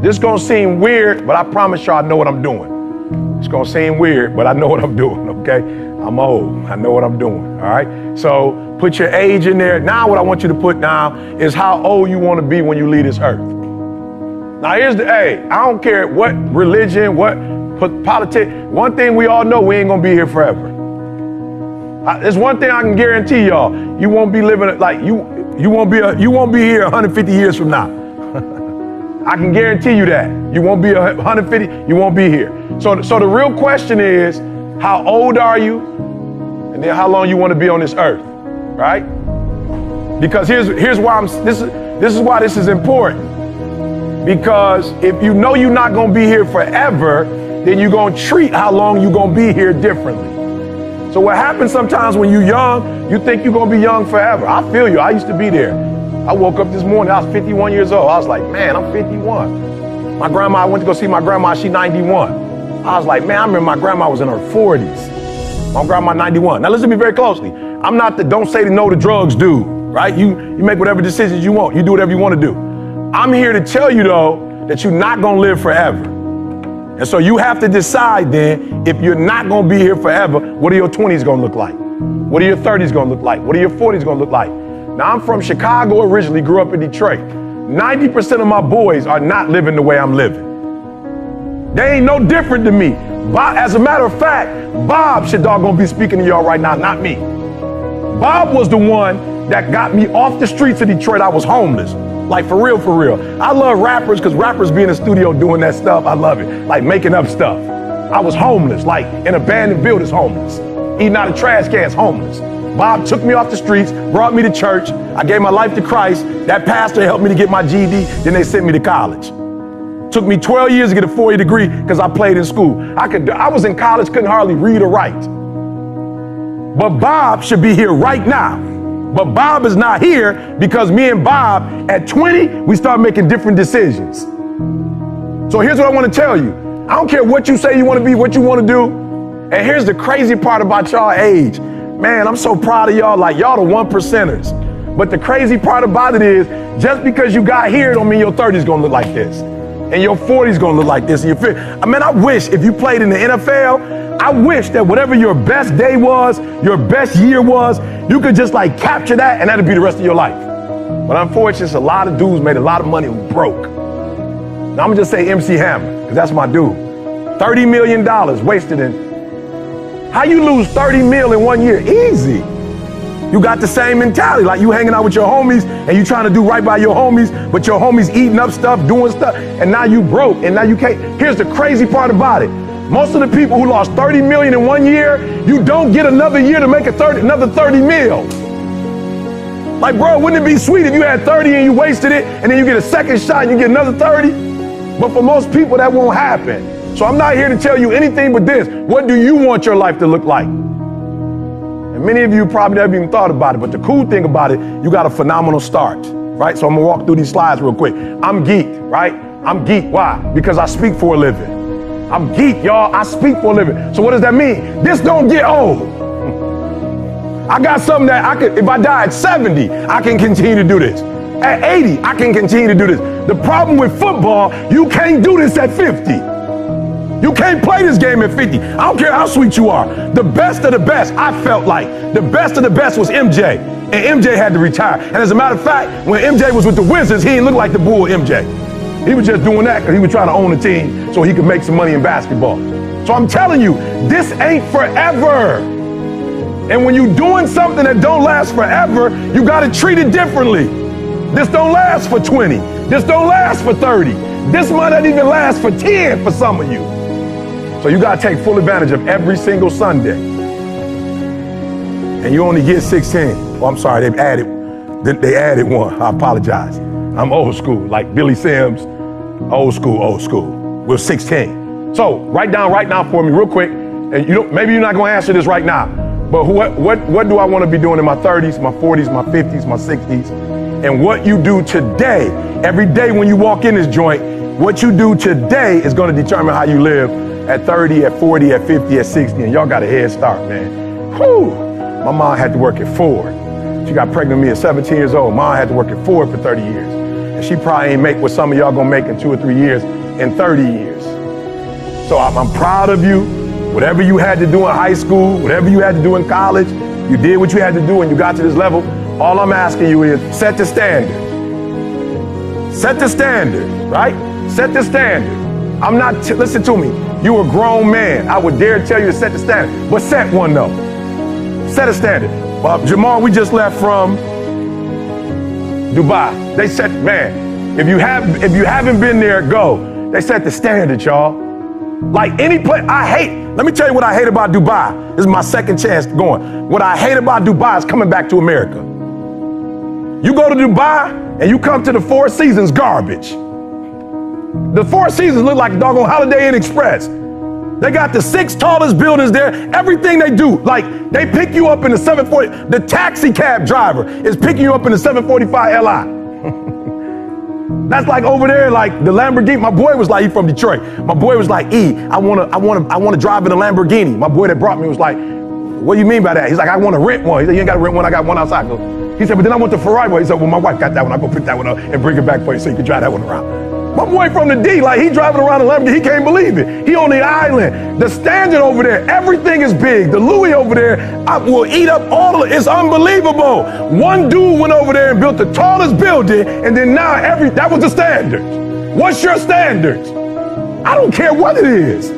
This is gonna seem weird, but I promise y'all I know what I'm doing. It's gonna seem weird, but I know what I'm doing, okay? I'm old, I know what I'm doing, all right? So put your age in there. Now what I want you to put down is how old you wanna be when you leave this earth. Now here's I don't care what religion, what politics, one thing we all know, we ain't gonna be here forever. There's one thing I can guarantee y'all, you won't be living like, you won't be here 150 years from now. I can guarantee you that. You won't be 150, you won't be here. So the real question is, how old are you? And then how long you want to be on this earth, right? Because here's why this is why this is important. Because if you know you're not going to be here forever, then you're going to treat how long you're going to be here differently. So what happens sometimes when you're young, you think you're going to be young forever. I feel you. I used to be there. I woke up this morning, I was 51 years old. I was like, man, I'm 51. My grandma, I went to go see my grandma, she's 91. I was like, man, I remember my grandma was in her 40s. My grandma 91. Now listen to me very closely. I'm not the don't say no to drugs dude, right? You make whatever decisions you want. You do whatever you want to do. I'm here to tell you though, that you're not gonna live forever. And so you have to decide then, if you're not gonna be here forever, what are your 20s gonna look like? What are your 30s gonna look like? What are your 40s gonna look like? Now, I'm from Chicago originally, grew up in Detroit. 90% of my boys are not living the way I'm living. They ain't no different than me. As a matter of fact, Bob should doggone be speaking to y'all right now, not me. Bob was the one that got me off the streets of Detroit. I was homeless. Like, for real, for real. I love rappers, because rappers be in the studio doing that stuff. I love it. Like, making up stuff. I was homeless, like in abandoned buildings, homeless. Eating out of trash cans, homeless. Bob took me off the streets, brought me to church. I gave my life to Christ. That pastor helped me to get my GED. Then they sent me to college. Took me 12 years to get a 4-year degree because I played in school. I was in college, couldn't hardly read or write. But Bob should be here right now. But Bob is not here because me and Bob, at 20, we started making different decisions. So here's what I want to tell you. I don't care what you say you want to be, what you want to do. And here's the crazy part about y'all age. Man, I'm so proud of y'all, like y'all the 1%ers. But the crazy part about it is, just because you got here don't mean your 30's gonna look like this. And your 40's gonna look like this. And your 50. I mean, I wish if you played in the NFL, I wish that whatever your best day was, your best year was, you could just like capture that and that'd be the rest of your life. But unfortunately, a lot of dudes made a lot of money who broke. Now I'm gonna just say MC Hammer, because that's my dude. $30 million wasted in. How you lose 30 mil in 1 year? Easy. You got the same mentality, like you hanging out with your homies and you trying to do right by your homies, but your homies eating up stuff, doing stuff, and now you broke and now you can't. Here's the crazy part about it. Most of the people who lost 30 million in 1 year, you don't get another year to make another 30 mil. Like, bro, wouldn't it be sweet if you had 30 and you wasted it and then you get a second shot and you get another 30? But for most people, that won't happen. So I'm not here to tell you anything but this. What do you want your life to look like? And many of you probably never even thought about it, but the cool thing about it, you got a phenomenal start, right? So I'm gonna walk through these slides real quick. I'm geeked, right? I'm geeked, why? Because I speak for a living. I'm geeked, y'all, I speak for a living. So what does that mean? This don't get old. I got something that I could, if I die at 70, I can continue to do this. At 80, I can continue to do this. The problem with football, you can't do this at 50. You can't play this game at 50. I don't care how sweet you are. The best of the best, I felt like, the best of the best was MJ. And MJ had to retire. And as a matter of fact, when MJ was with the Wizards, he didn't look like the bull MJ. He was just doing that because he was trying to own the team so he could make some money in basketball. So I'm telling you, this ain't forever. And when you're doing something that don't last forever, you got to treat it differently. This don't last for 20. This don't last for 30. This might not even last for 10 for some of you. So you gotta take full advantage of every single Sunday. And you only get 16. Oh, I'm sorry, they added one. I apologize. I'm old school, like Billy Sims, old school. We're 16. So write down right now for me real quick. And maybe you're not gonna answer this right now, but what do I wanna be doing in my 30s, my 40s, my 50s, my 60s? And what you do today, every day when you walk in this joint, what you do today is gonna determine how you live at 30, at 40, at 50, at 60, and y'all got a head start, man. Whew. My mom had to work at Ford. She got pregnant with me at 17 years old. Mom had to work at Ford for 30 years. And she probably ain't make what some of y'all gonna make in 2 or 3 years, in 30 years. So I'm proud of you. Whatever you had to do in high school, whatever you had to do in college, you did what you had to do and you got to this level. All I'm asking you is set the standard. Set the standard, right? Set the standard. I'm not, listen to me. You a grown man. I would dare tell you to set the standard, but set one though. Set a standard. Jamal, we just left from Dubai. They said, man, if you haven't been there, go. They set the standard, y'all. Like any place, let me tell you what I hate about Dubai. This is my second chance going. What I hate about Dubai is coming back to America. You go to Dubai and you come to the Four Seasons, garbage. The Four Seasons look like a doggone Holiday Inn Express. They got the 6 tallest buildings there. Everything they do, like they pick you up in the 740. The taxi cab driver is picking you up in the 745 Li. That's like over there, like the Lamborghini. My boy was like, he from Detroit. My boy was like, I wanna drive in a Lamborghini. My boy that brought me was like, what do you mean by that? He's like, I want to rent one. He said, you ain't got to rent one. I got one outside. He said, but then I want the Ferrari. He said, well, my wife got that one. I'll go pick that one up and bring it back for you so you can drive that one around. My boy from the D, like he driving around a Lamborghini, he can't believe it. He on the island. The standard over there, everything is big. The Louis over there will eat up all of it. It's unbelievable. One dude went over there and built the tallest building, and then now that was the standard. What's your standard? I don't care what it is,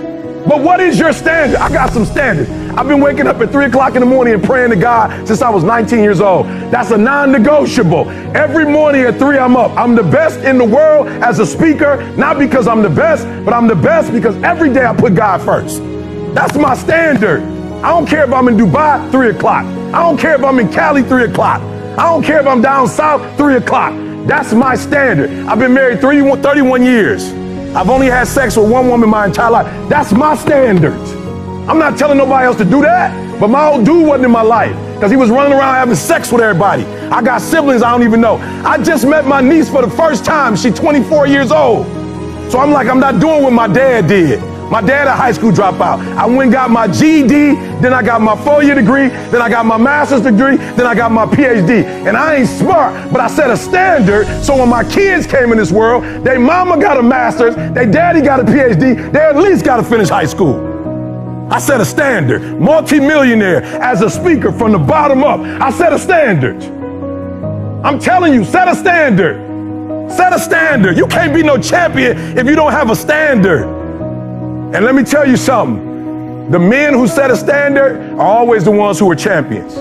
but what is your standard? I got some standards. I've been waking up at 3 o'clock in the morning and praying to God since I was 19 years old. That's a non-negotiable. Every morning at 3, I'm up. I'm the best in the world as a speaker, not because I'm the best, but I'm the best because every day I put God first. That's my standard. I don't care if I'm in Dubai, 3 o'clock. I don't care if I'm in Cali, 3 o'clock. I don't care if I'm down south, 3 o'clock. That's my standard. I've been married 31 years. I've only had sex with one woman my entire life. That's my standard. I'm not telling nobody else to do that, but my old dude wasn't in my life because he was running around having sex with everybody. I got siblings I don't even know. I just met my niece for the first time. She's 24 years old. So I'm like, I'm not doing what my dad did. My dad a high school dropout. I went and got my GED, then I got my 4-year degree, then I got my master's degree, then I got my PhD. And I ain't smart, but I set a standard so when my kids came in this world, they mama got a master's, they daddy got a PhD, they at least got to finish high school. I set a standard. Multi-millionaire as a speaker from the bottom up. I set a standard. I'm telling you, set a standard. Set a standard. You can't be no champion if you don't have a standard. And let me tell you something. The men who set a standard are always the ones who are champions.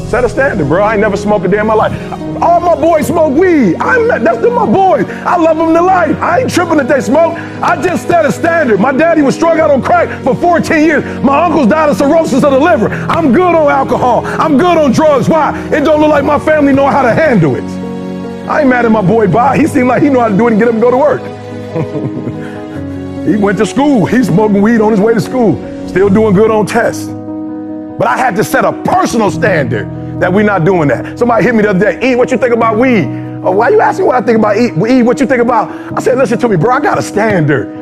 Set a standard, bro. I ain't never smoked a day in my life. All my boys smoke weed. That's my boys. I love them to life. I ain't tripping that they smoke. I just set a standard. My daddy was strung out on crack for 14 years. My uncles died of cirrhosis of the liver. I'm good on alcohol. I'm good on drugs. Why? It don't look like my family know how to handle it. I ain't mad at my boy Bob. He seemed like he know how to do it and get him to go to work. He went to school. He's smoking weed on his way to school. Still doing good on tests. But I had to set a personal standard that we're not doing that. Somebody hit me the other day. E, what you think about weed? Oh, why you asking what I think about E, what you think about? I said, listen to me, bro. I got a standard.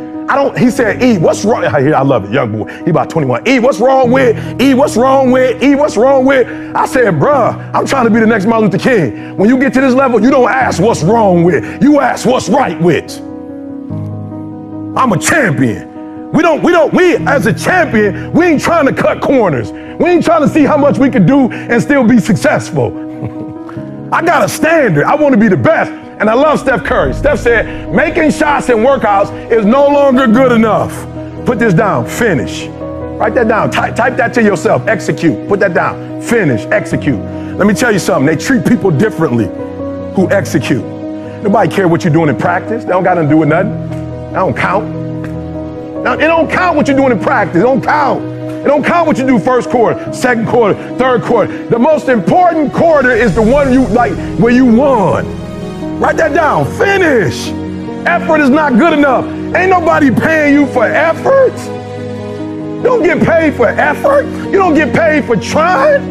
He said, E, what's wrong? I love it, young boy. He about 21. E, what's wrong with? E, what's wrong with? E, what's wrong with? I said, bruh, I'm trying to be the next Martin Luther King. When you get to this level, you don't ask what's wrong with. You ask what's right with. I'm a champion. We as a champion, we ain't trying to cut corners. We ain't trying to see how much we can do and still be successful. I got a standard. I want to be the best. And I love Steph Curry. Steph said, making shots in workouts is no longer good enough. Put this down, finish. Write that down, type that to yourself, execute. Put that down, finish, execute. Let me tell you something, they treat people differently who execute. Nobody care what you're doing in practice. They don't got nothing to do with nothing. That don't count. Now, it don't count what you're doing in practice. It don't count. It don't count what you do first quarter, second quarter, third quarter. The most important quarter is the one you like where you won. Write that down. Finish. Effort is not good enough. Ain't nobody paying you for effort. You don't get paid for effort. You don't get paid for trying.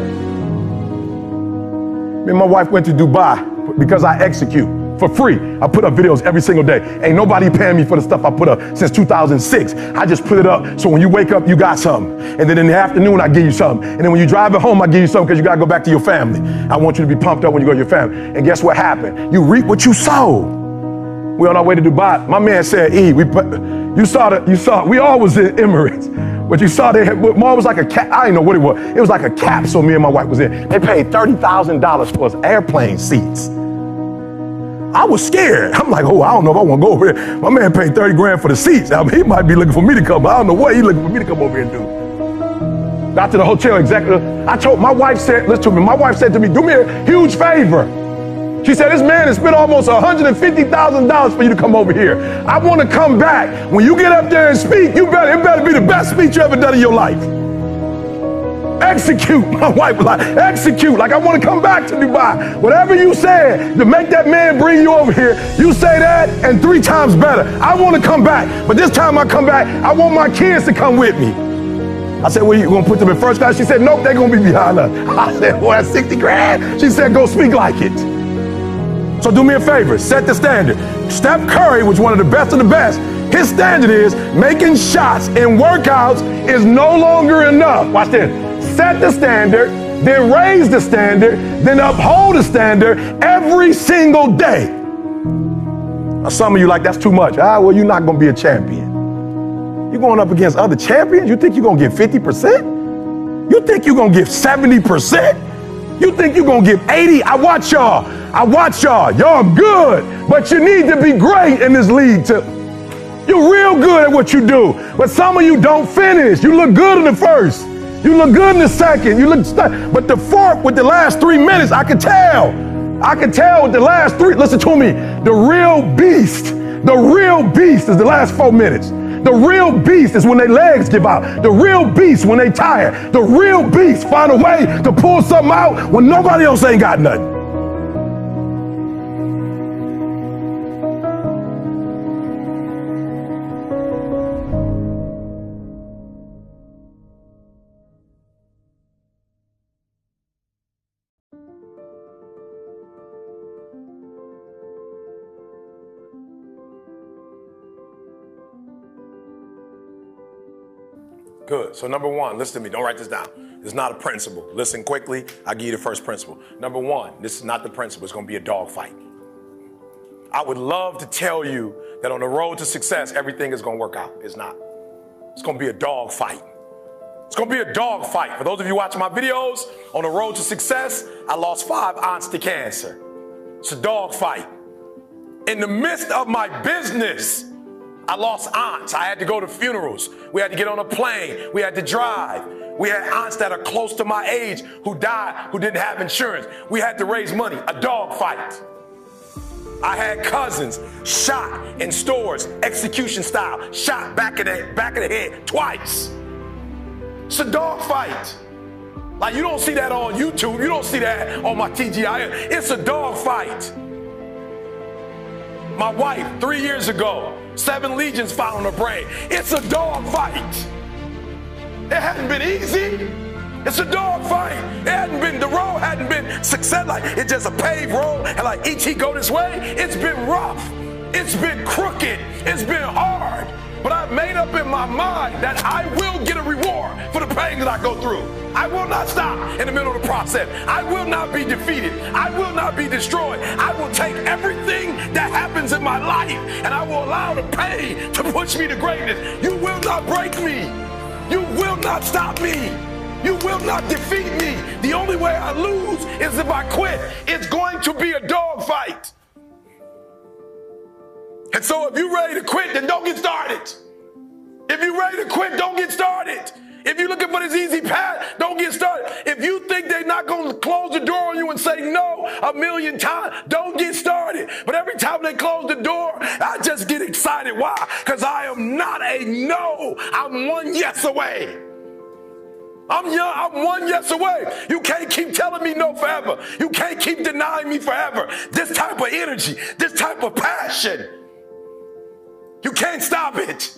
Me and my wife went to Dubai because I execute. for free. I put up videos every single day. Ain't nobody paying me for the stuff I put up since 2006. I just put it up so when you wake up, you got something. And then in the afternoon, I give you something. And then when you drive it home, I give you something because you got to go back to your family. I want you to be pumped up when you go to your family. And guess what happened? You reap what you sow. We're on our way to Dubai. My man said, we all was in Emirates, but you saw more was like a cap. I didn't know what it was. It was like a capsule me and my wife was in. They paid $30,000 for us airplane seats. I was scared. I'm like, I don't know if I want to go over here. My man paid 30 grand for the seats. I mean, he might be looking for me to come. I don't know what he's looking for me to come over here and do. Got to the hotel executive. My wife said to me, do me a huge favor. She said, this man has spent almost $150,000 for you to come over here. I want to come back. When you get up there and speak, it better be the best speech you ever done in your life. Execute. My wife was like, execute. Like, I want to come back to Dubai. Whatever you said to make that man bring you over here, you say that and 3 times better. I want to come back. But this time I come back, I want my kids to come with me. I said, well, you going to put them in first class? She said, nope, they're going to be behind us. I said, well, that's 60 grand. She said, go speak like it. So do me a favor, set the standard. Steph Curry was one of the best of the best. His standard is making shots in workouts is no longer enough. Watch this. Set the standard, then raise the standard, then uphold the standard every single day. Now, some of you like, that's too much. Well, you're not going to be a champion. You're going up against other champions? You think you're going to get 50%? You think you're going to give 70%? You think you're going to give 80? I watch y'all. Y'all good, but you need to be great in this league too. You're real good at what you do, but some of you don't finish. You look good in the first. You look good in the second. But the fourth with the last 3 minutes, I can tell. With the last 3. Listen to me. The real beast is the last 4 minutes. The real beast is when their legs give out. The real beast when they tired. The real beast find a way to pull something out when nobody else ain't got nothing. Good. So number 1, listen to me. Don't write this down. It's not a principle. Listen quickly. I'll give you the first principle. Number 1, this is not the principle. It's going to be a dog fight. I would love to tell you that on the road to success, everything is going to work out. It's not. It's going to be a dog fight. It's going to be a dog fight. For those of you watching my videos, on the road to success, I lost 5 aunts to cancer. It's a dog fight. In the midst of my business, I lost aunts. I had to go to funerals. We had to get on a plane. We had to drive. We had aunts that are close to my age who died, who didn't have insurance. We had to raise money. A dog fight. I had cousins shot in stores, execution style, shot back of the head twice. It's a dog fight. Like, you don't see that on YouTube. You don't see that on my TGI. It's a dog fight. My wife, 3 years ago, 7 legions found on her brain. It's a dog fight. It hadn't been easy. It's a dog fight. The road hadn't been success. Like, it's just a paved road, and like E.T. go this way. It's been rough. It's been crooked. It's been hard. But I've made up in my mind that I will get a reward for the pain that I go through. I will not stop in the middle of the process. I will not be defeated. I will not be destroyed. I will take everything that happens in my life and I will allow the pain to push me to greatness. You will not break me. You will not stop me. You will not defeat me. The only way I lose is if I quit. It's going to be a dog fight. And so if you're ready to quit, then don't get started. If you're ready to quit, don't get started. If you're looking for this easy path, don't get started. If you think they're not going to close the door on you and say no 1,000,000 times, don't get started. But every time they close the door, I just get excited. Why? Because I am not a no. I'm 1 yes away. I'm young. I'm 1 yes away. You can't keep telling me no forever. You can't keep denying me forever. This type of energy, this type of passion, you can't stop it.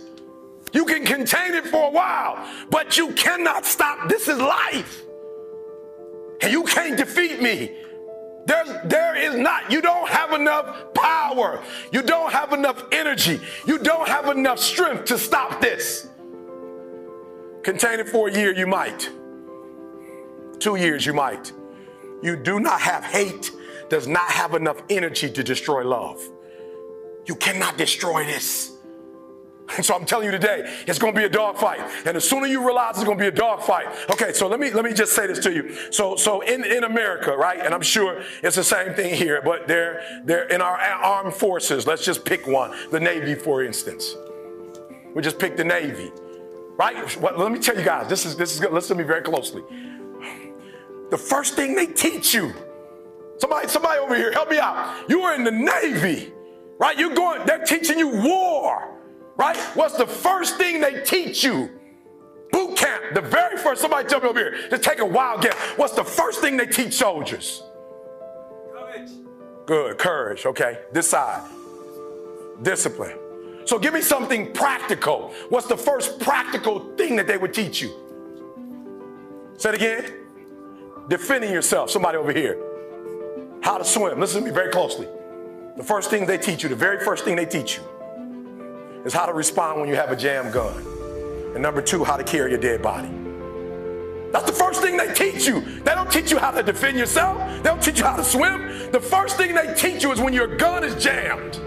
You can contain it for a while, but you cannot stop. This is life. And you can't defeat me. There is not. You don't have enough power. You don't have enough energy. You don't have enough strength to stop this. Contain it for a year, you might. 2 years, you might. You do not have hate, does not have enough energy to destroy love. You cannot destroy this. And so I'm telling you today, it's going to be a dogfight. And the sooner you realize it's going to be a dogfight. Okay, so let me just say this to you. So in America, right, and I'm sure it's the same thing here, but they're in our armed forces. Let's just pick one, the Navy, for instance. We just pick the Navy, right? Well, let me tell you guys, this is good. Listen to me very closely. The first thing they teach you, somebody over here, help me out. You are in the Navy, right? They're teaching you war. Right? What's the first thing they teach you? Boot camp, the very first, somebody tell me over here, just take a wild guess. What's the first thing they teach soldiers? Courage. Good, courage, okay. This side. Discipline. So give me something practical. What's the first practical thing that they would teach you? Say it again. Defending yourself, somebody over here. How to swim, listen to me very closely. The first thing they teach you, the very first thing they teach you, is how to respond when you have a jam gun. And number 2, how to carry a dead body. That's the first thing they teach you. They don't teach you how to defend yourself. They don't teach you how to swim. The first thing they teach you is when your gun is jammed.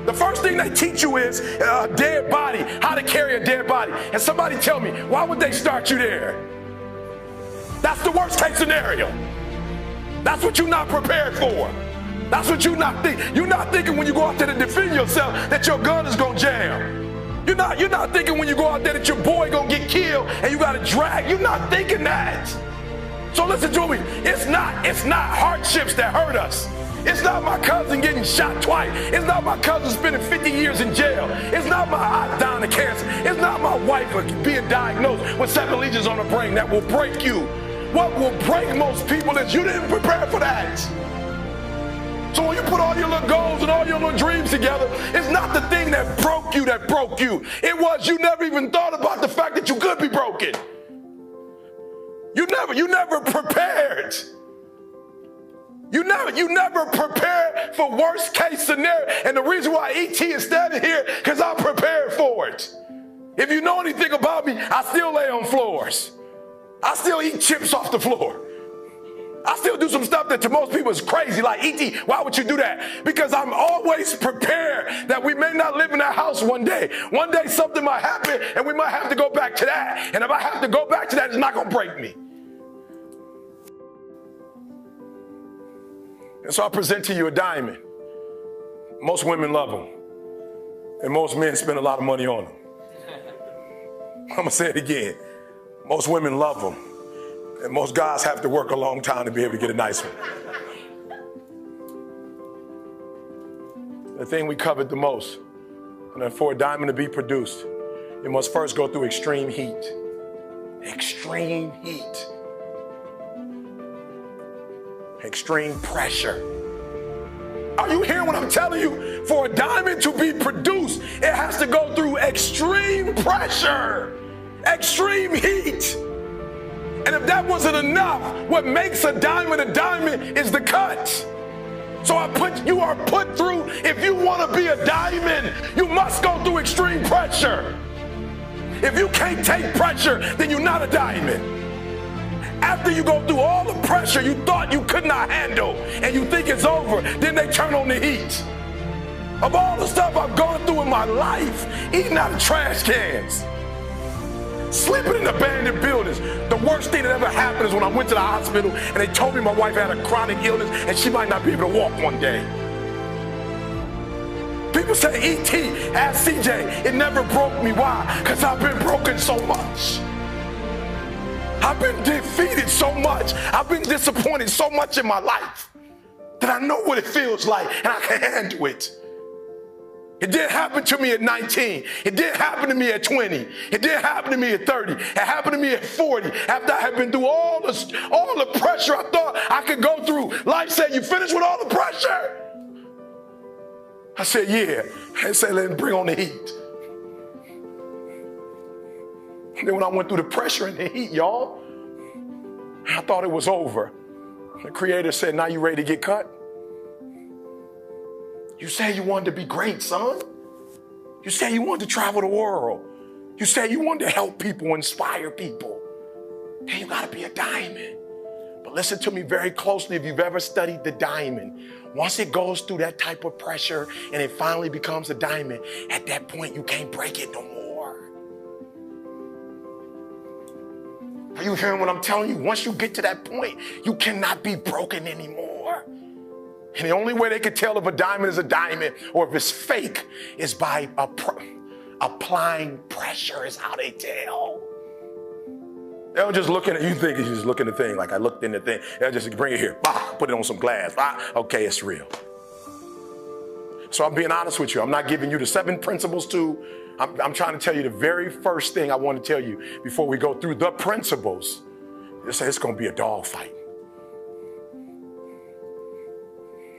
The first thing they teach you is a dead body, how to carry a dead body. And somebody tell me, why would they start you there? That's the worst case scenario. That's what you're not prepared for. That's what you're not thinking. You're not thinking when you go out there to defend yourself that your gun is going to jam. You're not thinking when you go out there that your boy going to get killed and you got to drag. You're not thinking that. So listen to me. It's not hardships that hurt us. It's not my cousin getting shot twice. It's not my cousin spending 50 years in jail. It's not my aunt dying of cancer. It's not my wife being diagnosed with 7 lesions on her brain that will break you. What will break most people is you didn't prepare for that. So when you put all your little goals and all your little dreams together, it's not the thing that broke you. It was you never even thought about the fact that you could be broken. You never prepared. You never prepared for worst case scenario. And the reason why E.T. is standing here, because I'm prepared for it. If you know anything about me, I still lay on floors. I still eat chips off the floor. I still do some stuff that to most people is crazy, like E.T., why would you do that? Because I'm always prepared that we may not live in that house one day. One day something might happen and we might have to go back to that. And if I have to go back to that, it's not going to break me. And so I present to you a diamond. Most women love them. And most men spend a lot of money on them. I'm going to say it again. Most women love them. And most guys have to work a long time to be able to get a nice one. The thing we covet the most, and for a diamond to be produced, it must first go through extreme heat. Extreme heat. Extreme pressure. Are you hearing what I'm telling you? For a diamond to be produced, it has to go through extreme pressure, extreme heat. And if that wasn't enough, what makes a diamond is the cut. So you are put through, if you want to be a diamond, you must go through extreme pressure. If you can't take pressure, then you're not a diamond. After you go through all the pressure you thought you could not handle and you think it's over, then they turn on the heat. Of all the stuff I've gone through in my life, eating out of trash cans, sleeping in abandoned buildings. The worst thing that ever happened is when I went to the hospital and they told me my wife had a chronic illness and she might not be able to walk one day. People say, E.T., ask CJ, it never broke me. Why? Because I've been broken so much. I've been defeated so much. I've been disappointed so much in my life that I know what it feels like and I can handle it. It didn't happen to me at 19. It didn't happen to me at 20. It didn't happen to me at 30. It happened to me at 40 after I had been through all the pressure I thought I could go through. Life said, you finished with all the pressure? I said, yeah. They said, let's bring on the heat. And then when I went through the pressure and the heat, y'all, I thought it was over. The Creator said, now you ready to get cut? You say you wanted to be great, son. You say you wanted to travel the world. You say you wanted to help people, inspire people. Then you gotta be a diamond. But listen to me very closely. If you've ever studied the diamond, once it goes through that type of pressure and it finally becomes a diamond, at that point you can't break it no more. Are you hearing what I'm telling you? Once you get to that point, you cannot be broken anymore. And the only way they can tell if a diamond is a diamond or if it's fake is by applying pressure is how they tell. They'll just look at it. You think you just look in the thing, like I looked in the thing. They'll just bring it here, bah, put it on some glass. Bah, okay, it's real. So I'm being honest with you. I'm not giving you the 7 principles I'm trying to tell you the very first thing I want to tell you before we go through the principles. It's going to be a dog fight.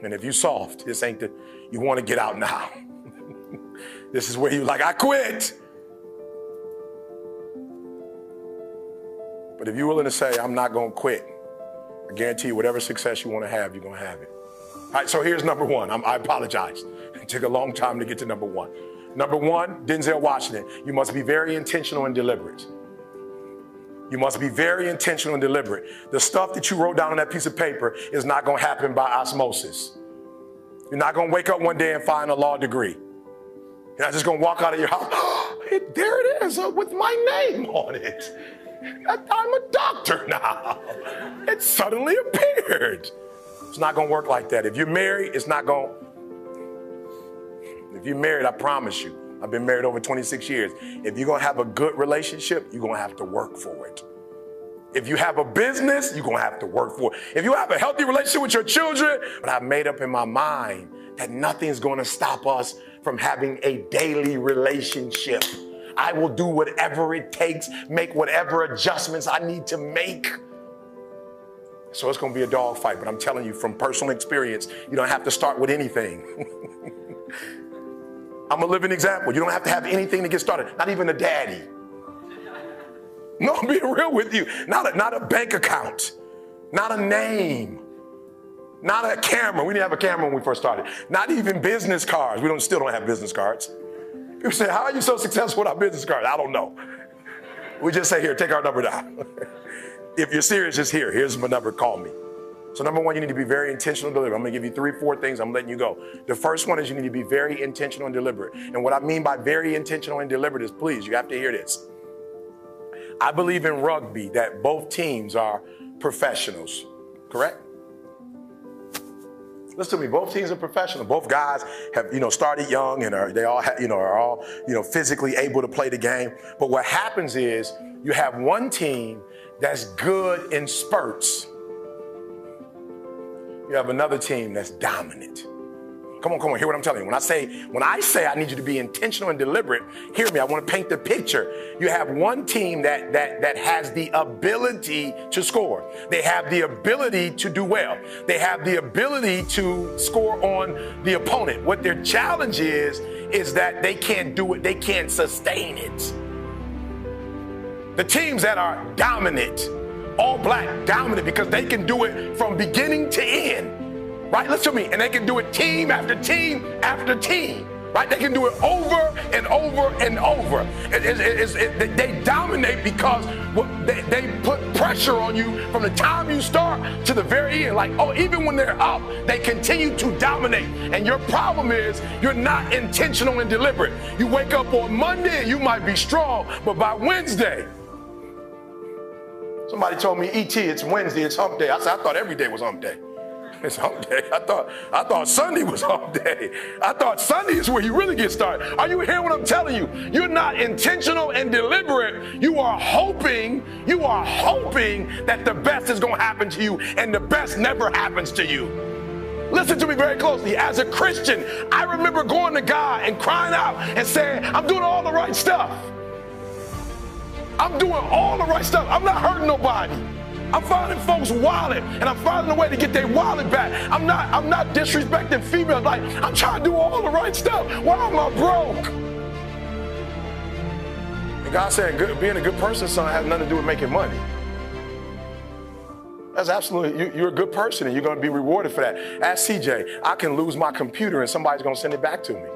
And if you soft, this ain't you want to get out now. This is where you like, I quit. But if you're willing to say, I'm not going to quit, I guarantee you whatever success you want to have, you're going to have it. All right, so here's number 1. I apologize. It took a long time to get to number 1. Number 1, Denzel Washington. You must be very intentional and deliberate. You must be very intentional and deliberate. The stuff that you wrote down on that piece of paper is not going to happen by osmosis. You're not going to wake up one day and find a law degree. You're not just going to walk out of your house. Oh, there it is with my name on it. I'm a doctor now. It suddenly appeared. It's not going to work like that. If you're married, it's not going. If you're married, I promise you, I've been married over 26 years. If you're going to have a good relationship, you're going to have to work for it. If you have a business, you're going to have to work for it. If you have a healthy relationship with your children, but I've made up in my mind that nothing's going to stop us from having a daily relationship. I will do whatever it takes, make whatever adjustments I need to make. So it's going to be a dog fight, but I'm telling you from personal experience, you don't have to start with anything. I'm a living example. You don't have to have anything to get started, not even a daddy. No, I'm being real with you. Not a bank account, not a name, not a camera. We didn't have a camera when we first started. Not even business cards. We still don't have business cards. People say, how are you so successful without business cards? I don't know. We just say, here, take our number down. If you're serious, just here. Here's my number, call me. So number 1, you need to be very intentional and deliberate. I'm gonna give you 3, 4 things, I'm letting you go. The first one is you need to be very intentional and deliberate. And what I mean by very intentional and deliberate is, please, you have to hear this. I believe in rugby that both teams are professionals, correct? Listen to me, both teams are professional. Both guys have, started young and are all physically able to play the game. But what happens is you have one team that's good in spurts. You have another team that's dominant. Come on, hear what I'm telling you. When I say I need you to be intentional and deliberate, hear me, I want to paint the picture. You have one team that has the ability to score. They have the ability to do well. They have the ability to score on the opponent. What their challenge is that they can't do it, they can't sustain it. The teams that are dominant, all black, dominant, because they can do it from beginning to end. Right, listen to me, and they can do it team after team after team, right? They can do it over and over and over. They dominate because they put pressure on you from the time you start to the very end. Like, even when they're up, they continue to dominate. And your problem is you're not intentional and deliberate. You wake up on Monday and you might be strong, but by Wednesday, somebody told me, E.T., it's Wednesday, it's hump day. I said, I thought every day was hump day. It's hump day. I thought Sunday was hump day. I thought Sunday is where you really get started. Are you hearing what I'm telling you? You're not intentional and deliberate. You are hoping that the best is going to happen to you, and the best never happens to you. Listen to me very closely. As a Christian, I remember going to God and crying out and saying, I'm doing all the right stuff. I'm doing all the right stuff. I'm not hurting nobody. I'm finding folks' wallet, and I'm finding a way to get their wallet back. I'm not disrespecting females. Like, I'm trying to do all the right stuff. Why am I broke? And God said, being a good person, son, has nothing to do with making money. That's absolutely, you're a good person and you're going to be rewarded for that. Ask CJ, I can lose my computer and somebody's going to send it back to me.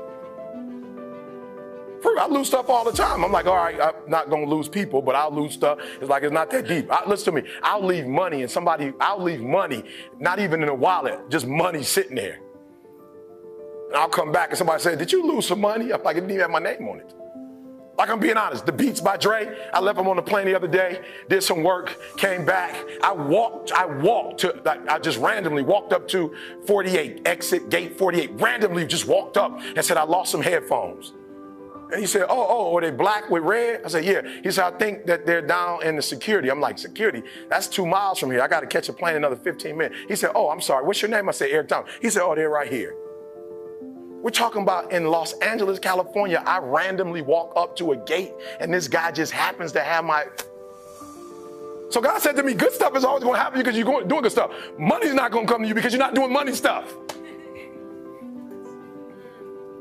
I lose stuff all the time. I'm like, all right, I'm not going to lose people, but I'll lose stuff. It's like, it's not that deep. Listen to me. I'll leave money and I'll leave money, not even in a wallet, just money sitting there. And I'll come back and somebody said, did you lose some money? I'm like, it didn't even have my name on it. Like, I'm being honest. The Beats by Dre, I left them on the plane the other day, did some work, came back. I just randomly walked up to 48, exit gate 48, randomly just walked up and said, I lost some headphones. And he said, oh, are they black with red? I said, yeah. He said, I think that they're down in the security. I'm like, security? That's 2 miles from here. I got to catch a plane in another 15 minutes. He said, oh, I'm sorry. What's your name? I said, Eric Thomas. He said, oh, they're right here. We're talking about in Los Angeles, California. I randomly walk up to a gate and this guy just happens to have my... So God said to me, good stuff is always going to happen because you're doing good stuff. Money's not going to come to you because you're not doing money stuff.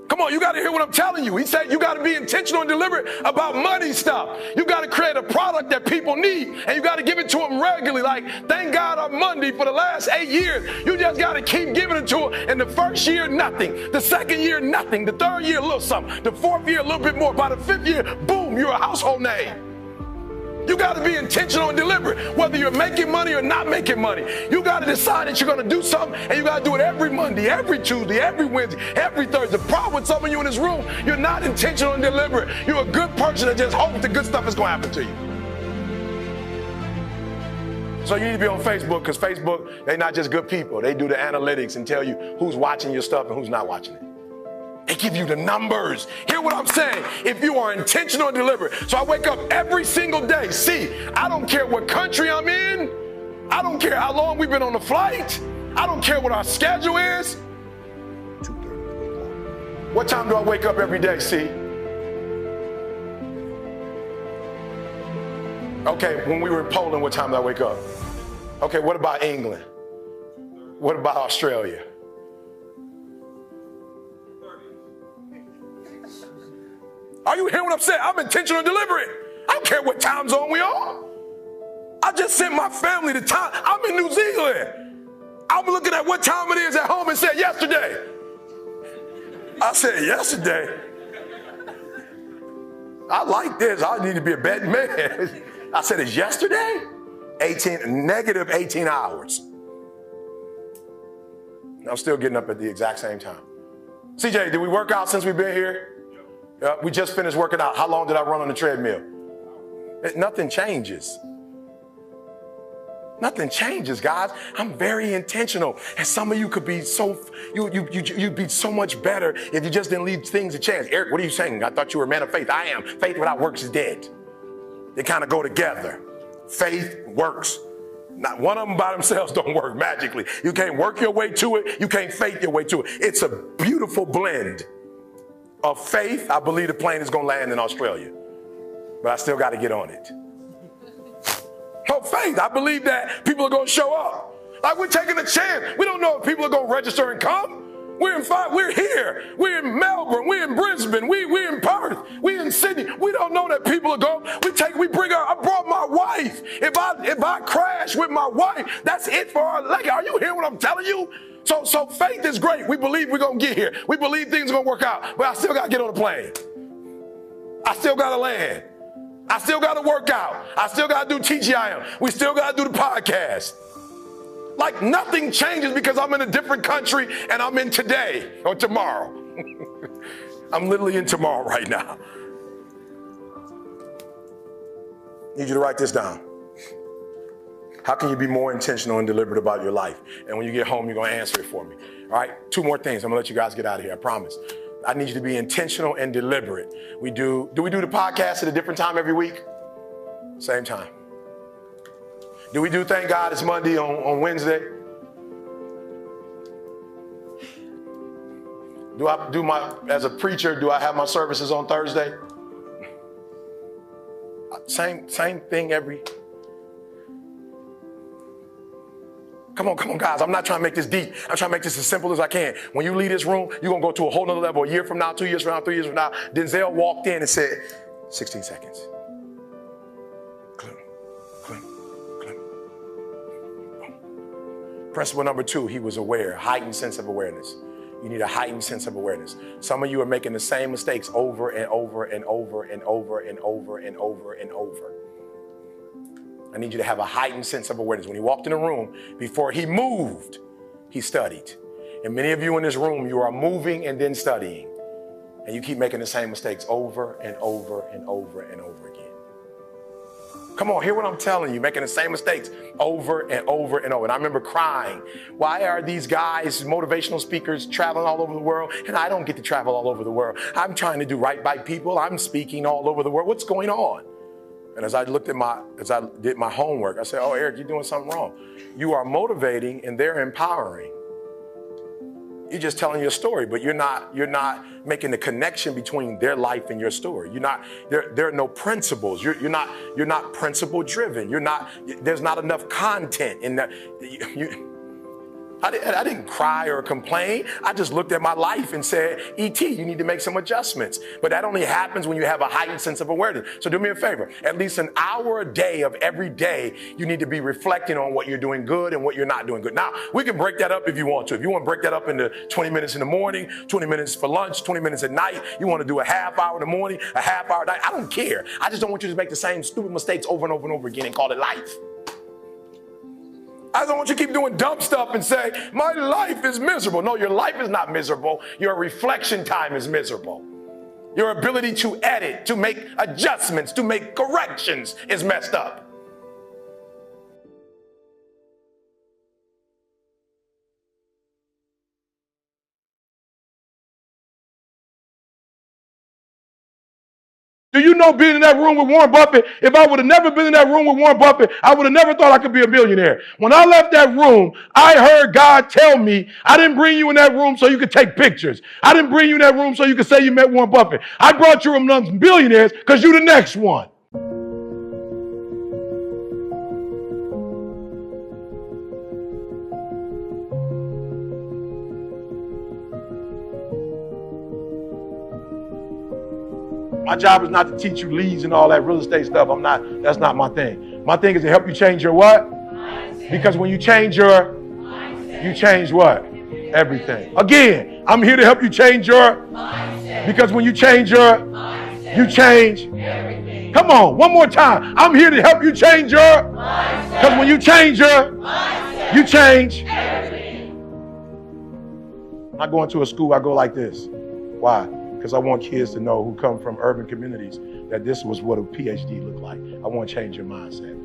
Come on, you got to hear what I'm telling you. He said you got to be intentional and deliberate about money stuff. You got to create a product that people need, and you got to give it to them regularly. Like, thank God on Monday for the last 8 years. You just got to keep giving it to them. And the first year, nothing. The second year, nothing. The third year, a little something. The fourth year, a little bit more. By the fifth year, boom, you're a household name. You got to be intentional and deliberate, whether you're making money or not making money. You got to decide that you're going to do something, and you got to do it every Monday, every Tuesday, every Wednesday, every Thursday. The problem with some of you in this room, you're not intentional and deliberate. You're a good person that just hopes the good stuff is going to happen to you. So you need to be on Facebook, because Facebook, they're not just good people. They do the analytics and tell you who's watching your stuff and who's not watching it. They give you the numbers. Hear what I'm saying? If you are intentional and deliberate. So I wake up every single day. See, I don't care what country I'm in. I don't care how long we've been on the flight. I don't care what our schedule is. 2:30. What time do I wake up every day, see? Okay, when we were in Poland, what time did I wake up? Okay, what about England? What about Australia? Are you hearing what I'm saying? I'm intentional and deliberate. I don't care what time zone we on. I just sent my family the time. I'm in New Zealand. I'm looking at what time it is at home and said yesterday. I said yesterday. I like this. I need to be a betting man. I said it's yesterday? Negative 18 hours. I'm still getting up at the exact same time. CJ, did we work out since we've been here? We just finished working out. How long did I run on the treadmill? Nothing changes. Nothing changes, guys. I'm very intentional. And some of you could be you'd be so much better if you just didn't leave things a chance. Eric, what are you saying? I thought you were a man of faith. I am. Faith without works is dead. They kind of go together. Faith works. Not one of them by themselves don't work magically. You can't work your way to it. You can't faith your way to it. It's a beautiful blend of faith. I believe the plane is going to land in Australia, but I still got to get on it. Of faith, I believe that people are going to show up. Like, we're taking a chance. We don't know if people are going to register and come. We're here. We're in Melbourne. We're in Brisbane. We're in Perth. We're in Sydney. We don't know that people are going. I brought my wife. If I crash with my wife, that's it for our leg. Are you hearing what I'm telling you? So faith is great. We believe we're going to get here. We believe things are going to work out. But I still got to get on the plane. I still got to land. I still got to work out. I still got to do TGIM. We still got to do the podcast. Like, nothing changes because I'm in a different country and I'm in today or tomorrow. I'm literally in tomorrow right now. Need you to write this down. How can you be more intentional and deliberate about your life? And when you get home, you're going to answer it for me. All right, 2 more things. I'm going to let you guys get out of here, I promise. I need you to be intentional and deliberate. Do we do the podcast at a different time every week? Same time. Do we do Thank God It's Monday on Wednesday? As a preacher, do I have my services on Thursday? Same thing every... Come on, guys. I'm not trying to make this deep. I'm trying to make this as simple as I can. When you leave this room, you're going to go to a whole nother level. A year from now, 2 years from now, 3 years from now, Denzel walked in and said, 16 seconds. Clem. Principle number 2, he was aware, heightened sense of awareness. You need a heightened sense of awareness. Some of you are making the same mistakes over and over and over and over and over and over and over. I need you to have a heightened sense of awareness. When he walked in the room, before he moved, he studied. And many of you in this room, you are moving and then studying. And you keep making the same mistakes over and over and over and over again. Come on, hear what I'm telling you, making the same mistakes over and over and over. And I remember crying. Why are these guys, motivational speakers, traveling all over the world, and I don't get to travel all over the world? I'm trying to do right by people. I'm speaking all over the world. What's going on? And as I did my homework, I said, oh, Eric, you're doing something wrong. You are motivating and they're empowering. You're just telling your story, but you're not making the connection between their life and your story. There are no principles. You're not principle driven. There's not enough content in that. I didn't cry or complain. I just looked at my life and said, E.T., you need to make some adjustments. But that only happens when you have a heightened sense of awareness. So do me a favor, at least an hour a day of every day, you need to be reflecting on what you're doing good and what you're not doing good. Now, we can break that up if you want to. If you want to break that up into 20 minutes in the morning, 20 minutes for lunch, 20 minutes at night, you want to do a half hour in the morning, a half hour at night, I don't care. I just don't want you to make the same stupid mistakes over and over and over again and call it life. I don't want you to keep doing dumb stuff and say, my life is miserable. No, your life is not miserable. Your reflection time is miserable. Your ability to edit, to make adjustments, to make corrections is messed up. Do you know being in that room with Warren Buffett, if I would have never been in that room with Warren Buffett, I would have never thought I could be a billionaire. When I left that room, I heard God tell me, I didn't bring you in that room so you could take pictures. I didn't bring you in that room so you could say you met Warren Buffett. I brought you among billionaires because you're the next one. My job is not to teach you leads and all that real estate stuff. That's not my thing. My thing is to help you change your what? Mindset. Because when you change your mindset, you change what? Everything. Again, I'm here to help you change your mindset. Because when you change your mindset, you change everything. Come on, one more time. I'm here to help you change your mindset. Because when you change your mindset, you change everything. When I go into a school, I go like this. Why? Because I want kids to know who come from urban communities that this was what a PhD looked like. I want to change your mindset.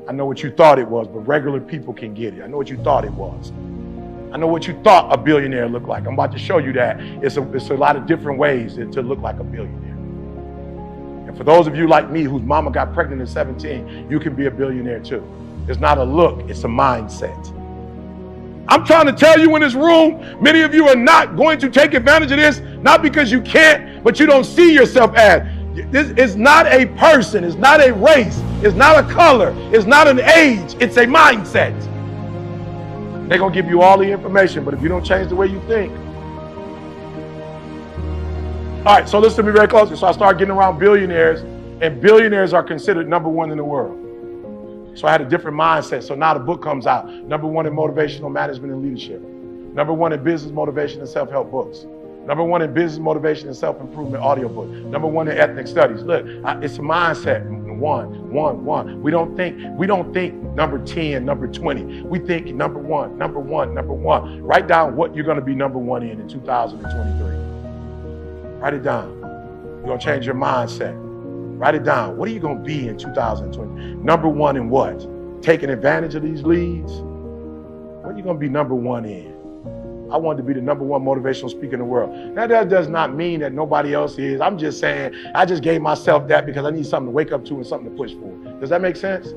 I know what you thought it was, but regular people can get it. I know what you thought it was. I know what you thought a billionaire looked like. I'm about to show you that. It's a lot of different ways to look like a billionaire. And for those of you like me whose mama got pregnant at 17, you can be a billionaire too. It's not a look, it's a mindset. I'm trying to tell you in this room, many of you are not going to take advantage of this, not because you can't, but you don't see yourself as. This is not a person, it's not a race, it's not a color, it's not an age, it's a mindset. They're going to give you all the information, but if you don't change the way you think. All right, so listen to me very closely. So I started getting around billionaires, and billionaires are considered number one in the world. So I had a different mindset. So now the book comes out. Number one in motivational management and leadership. Number one in business motivation and self-help books. Number one in business motivation and self-improvement audiobook. Number one in ethnic studies. Look, it's a mindset. One. We don't think number 10, number 20. We think number one. Write down what you're going to be number one in 2023. Write it down. You're going to change your mindset. Write it down. What are you going to be in 2020? Number one in what? Taking advantage of these leads? What are you going to be number one in? I wanted to be the number one motivational speaker in the world. Now, that does not mean that nobody else is. I'm just saying I just gave myself that because I need something to wake up to and something to push for. Does that make sense?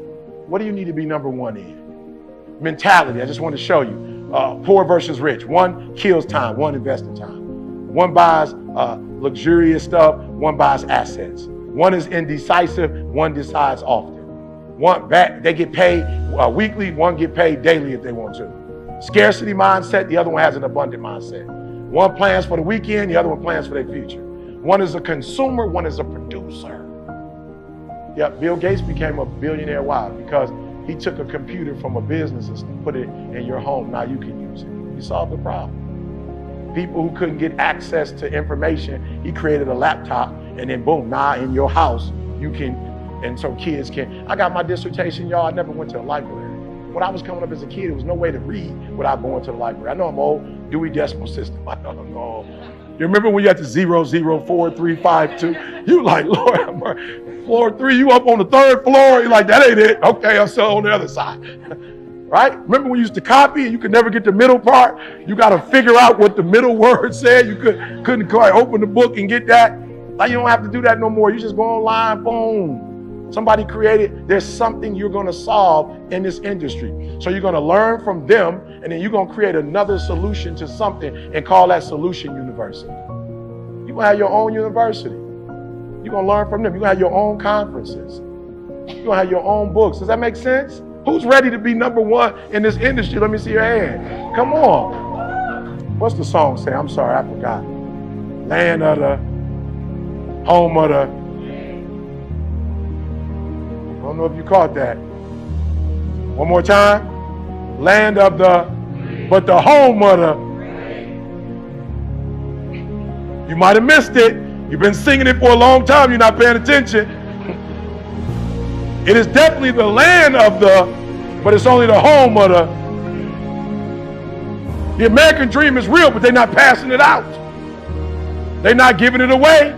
What do you need to be number one in? Mentality. I just want to show you. Poor versus rich. One kills time. One invests in time. One buys luxurious stuff. One buys assets. One is indecisive, one decides often. They get paid weekly, one get paid daily if they want to. Scarcity mindset, the other one has an abundant mindset. One plans for the weekend, the other one plans for their future. One is a consumer, one is a producer. Yep, Bill Gates became a billionaire. Why? Because He took a computer from a business and put it in your home. Now you can use it. He solved the problem. People who couldn't get access to information, he created a laptop, and then boom, now in your house, you can, and so kids can. I got my dissertation, y'all. I never went to the library. When I was coming up as a kid, there was no way to read without going to the library. I know I'm old, Dewey Decimal System. I know I'm old. You remember when you had to 0, 0, 4, 3, 5, 2? You like, Lord, floor 3, you up on the 3rd floor. You're like, that ain't it. Okay, I'm still on the other side. Right? Remember when you used to copy and you could never get the middle part? You got to figure out what the middle word said. You couldn't quite open the book and get that. Now you don't have to do that no more. You just go online, boom. Somebody created, there's something you're going to solve in this industry. So you're going to learn from them, and then you're going to create another solution to something and call that solution university. You're going to have your own university. You're going to learn from them. You're going to have your own conferences. You're going to have your own books. Does that make sense? Who's ready to be number one in this industry? Let me see your hand. Come on. What's the song say? I'm sorry, I forgot. Land of the, home of the. I don't know if you caught that. One more time. Land of the, but the home of the. You might have missed it. You've been singing it for a long time. You're not paying attention. It is definitely the land of the, but it's only the home of the. The American dream is real, but they're not passing it out. They're not giving it away.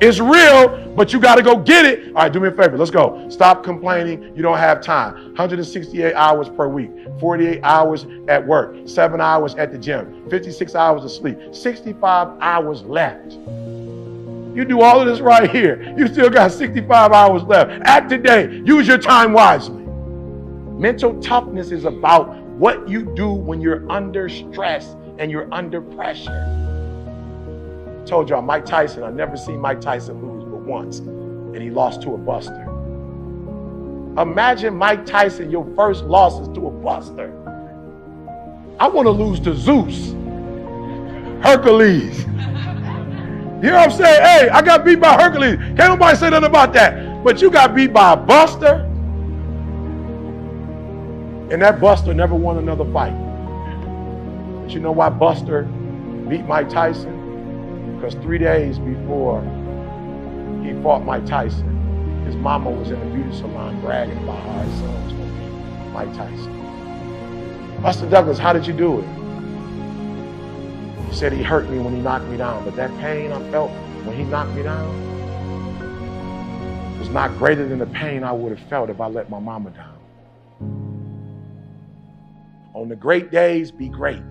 It's real, but you got to go get it. All right, do me a favor. Let's go. Stop complaining. You don't have time. 168 hours per week, 48 hours at work, 7 hours at the gym, 56 hours of sleep, 65 hours left. You do all of this right here. You still got 65 hours left. Act today. Use your time wisely. Mental toughness is about what you do when you're under stress and you're under pressure. I told y'all, Mike Tyson, I've never seen Mike Tyson lose but once, and he lost to a buster. Imagine Mike Tyson, your first loss is to a buster. I want to lose to Zeus, Hercules. You know what I'm saying? Hey, I got beat by Hercules. Can't nobody say nothing about that. But you got beat by a buster, and that buster never won another fight. But you know why Buster beat Mike Tyson? Because 3 days before he fought Mike Tyson, his mama was in the beauty salon bragging about how her son was going to beat Mike Tyson. Buster Douglas, how did you do it? He said he hurt me when he knocked me down, but that pain I felt when he knocked me down was not greater than the pain I would have felt if I let my mama down. On the great days, be great.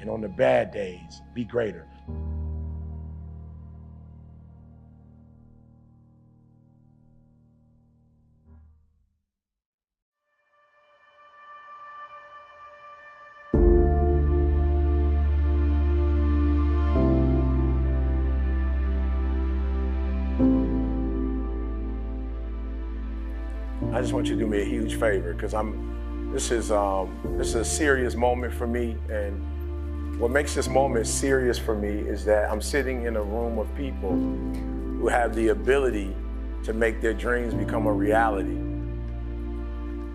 And on the bad days, be greater. I just want you to do me a huge favor, because this is a serious moment for me, and what makes this moment serious for me is that I'm sitting in a room of people who have the ability to make their dreams become a reality.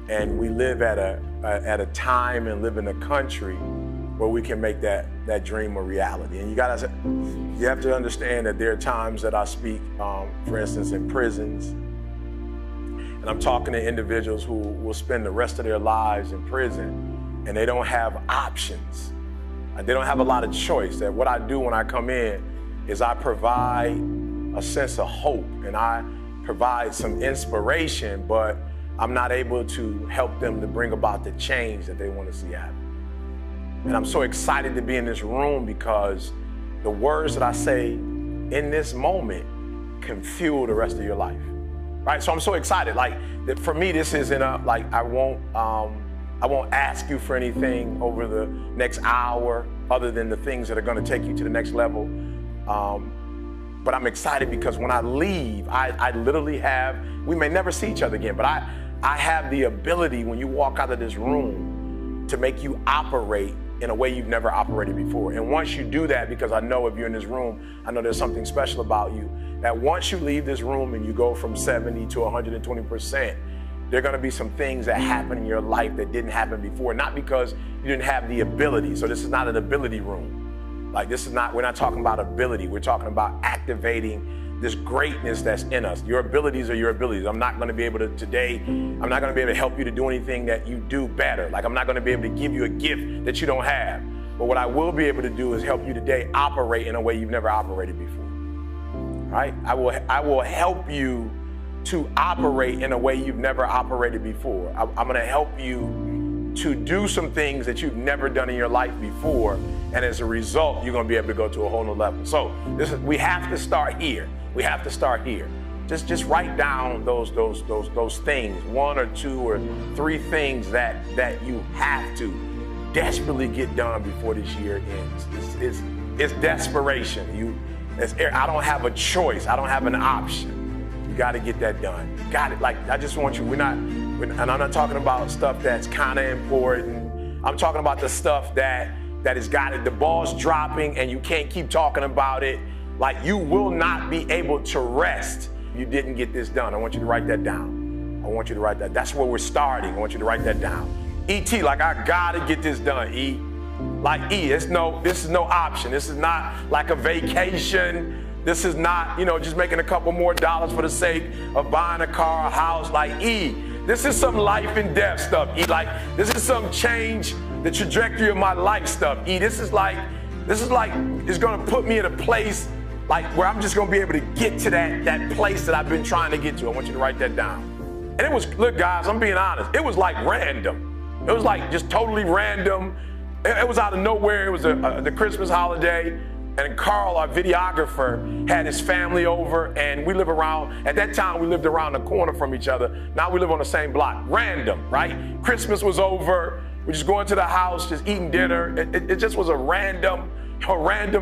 And we live at a time and live in a country where we can make that dream a reality. And you have to understand that there are times that I speak, for instance, in prisons. And I'm talking to individuals who will spend the rest of their lives in prison, and they don't have options. They don't have a lot of choice. That what I do when I come in is I provide a sense of hope, and I provide some inspiration, but I'm not able to help them to bring about the change that they want to see happen. And I'm so excited to be in this room because the words that I say in this moment can fuel the rest of your life. Right, so I'm so excited. Like, for me, this isn't I won't ask you for anything over the next hour other than the things that are going to take you to the next level. But I'm excited because when I leave, I literally have, we may never see each other again, but I have the ability when you walk out of this room to make you operate in a way you've never operated before. And once you do that, because I know if you're in this room, I know there's something special about you, that once you leave this room and you go from 70 to 120%, There are going to be some things that happen in your life that didn't happen before, not because you didn't have the ability. So this is not an ability room. Like we're not talking about ability. We're talking about activating this greatness that's in us. Your abilities are your abilities. I'm not going to be able to I'm not going to be able to help you to do anything that you do better. Like I'm not going to be able to give you a gift that you don't have. But what I will be able to do is help you today operate in a way you've never operated before. Right? I will help you to operate in a way you've never operated before. I'm going to help you to do some things that you've never done in your life before, and as a result, you're going to be able to go to a whole new level. So we have to start here. We have to start here. Just write down those things, 1 or 2 or 3 things that you have to desperately get done before this year ends. It's desperation. I don't have a choice. I don't have an option. You got to get that done. Got it. Like, I just want you, and I'm not talking about stuff that's kind of important. I'm talking about the stuff that has got it. The ball's dropping and you can't keep talking about it. Like, you will not be able to rest if you didn't get this done. I want you to write that down. I want you to write that. That's where we're starting. I want you to write that down. E.T., like, I got to get this done, E. Like, E, this is no option. This is not like a vacation. This is not, just making a couple more dollars for the sake of buying a car, a house. Like, E, this is some life and death stuff. E, like, this is some change the trajectory of my life stuff. E, this is like, it's going to put me in a place like where I'm just going to be able to get to that place that I've been trying to get to. I want you to write that down. And it was, look, guys, I'm being honest. It was like random. It was like just totally random. It was out of nowhere. It was the Christmas holiday. And Carl, our videographer, had his family over, and at that time, we lived around the corner from each other. Now we live on the same block. Random, right? Christmas was over. We're just going to the house, just eating dinner. It just was a random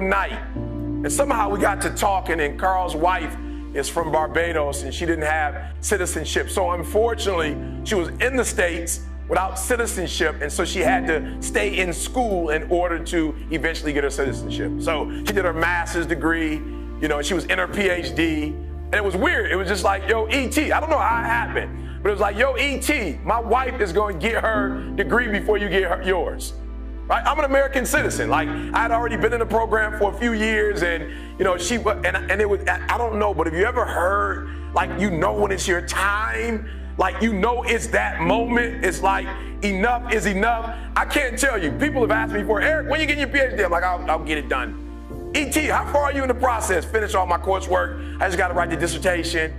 night. And somehow we got to talking, and Carl's wife is from Barbados, and she didn't have citizenship. So unfortunately, she was in the States without citizenship, and so she had to stay in school in order to eventually get her citizenship. So she did her master's degree, and she was in her PhD, and it was weird. It was just like, yo, E.T., I don't know how it happened, but it was like, yo, E.T., my wife is going to get her degree before you get yours. Right? I'm an American citizen. Like, I had already been in the program for a few years, and and it was, I don't know, but have you ever heard, like, when it's your time? Like, it's that moment. It's like, enough is enough. I can't tell you. People have asked me before, Eric, when you get your PhD? I'm like, I'll get it done. E.T., how far are you in the process? Finish all my coursework. I just got to write the dissertation.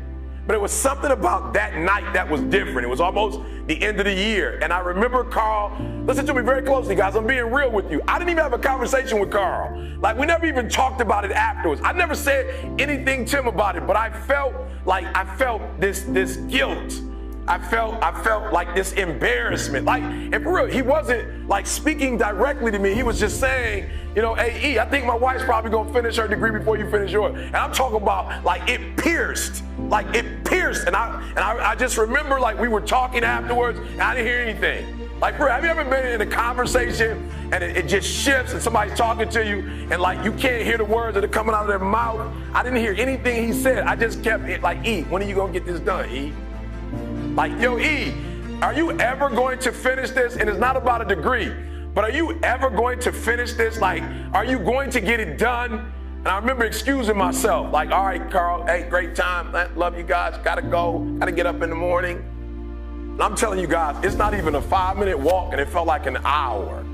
But it was something about that night that was different. It was almost the end of the year. And I remember Carl, listen to me very closely, guys. I'm being real with you. I didn't even have a conversation with Carl. Like, we never even talked about it afterwards. I never said anything to him about it, but I felt this guilt. I felt like this embarrassment. Like, and for real, he wasn't like speaking directly to me. He was just saying, hey, E, I think my wife's probably gonna finish her degree before you finish yours. And I'm talking about like it pierced. And I just remember like we were talking afterwards and I didn't hear anything. Like, bro, have you ever been in a conversation and it just shifts and somebody's talking to you and like you can't hear the words that are coming out of their mouth? I didn't hear anything he said. I just kept it like, E, when are you gonna get this done, E? Like, yo, E, are you ever going to finish this? And it's not about a degree, but are you ever going to finish this? Like, are you going to get it done? And I remember excusing myself, like, all right, Carl, hey, great time. Love you guys. Gotta go. Gotta get up in the morning. And I'm telling you guys, it's not even a 5-minute walk, and it felt like an hour.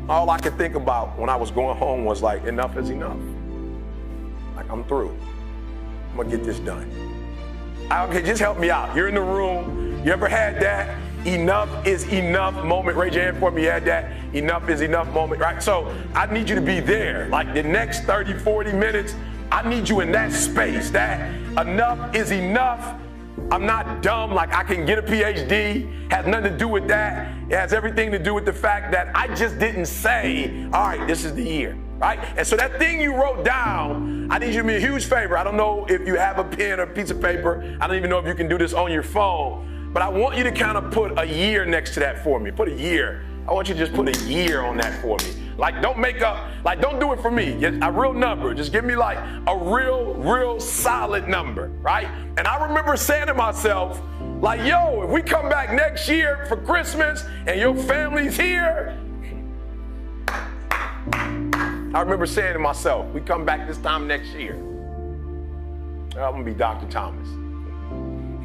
All I could think about when I was going home was like, enough is enough. Like, I'm through. I'm gonna get this done. Okay, just help me out. You're in the room. You ever had that enough is enough moment? Raise your hand for me. You had that enough is enough moment, right? So I need you to be there. Like the next 30, 40 minutes, I need you in that space. That enough is enough. I'm not dumb. Like, I can get a PhD. Has nothing to do with that. It has everything to do with the fact that I just didn't say, all right, this is the year. Right? And so that thing you wrote down, I need you to do me a huge favor. I don't know if you have a pen or a piece of paper. I don't even know if you can do this on your phone. But I want you to kind of put a year next to that for me. Put a year. I want you to just put a year on that for me. Like, don't make up, like, don't do it for me. A real number. Just give me like a real solid number, right? And I remember saying to myself, like, yo, if we come back next year for Christmas and your family's here, I remember saying to myself, we come back this time next year, I'm gonna be Dr. Thomas.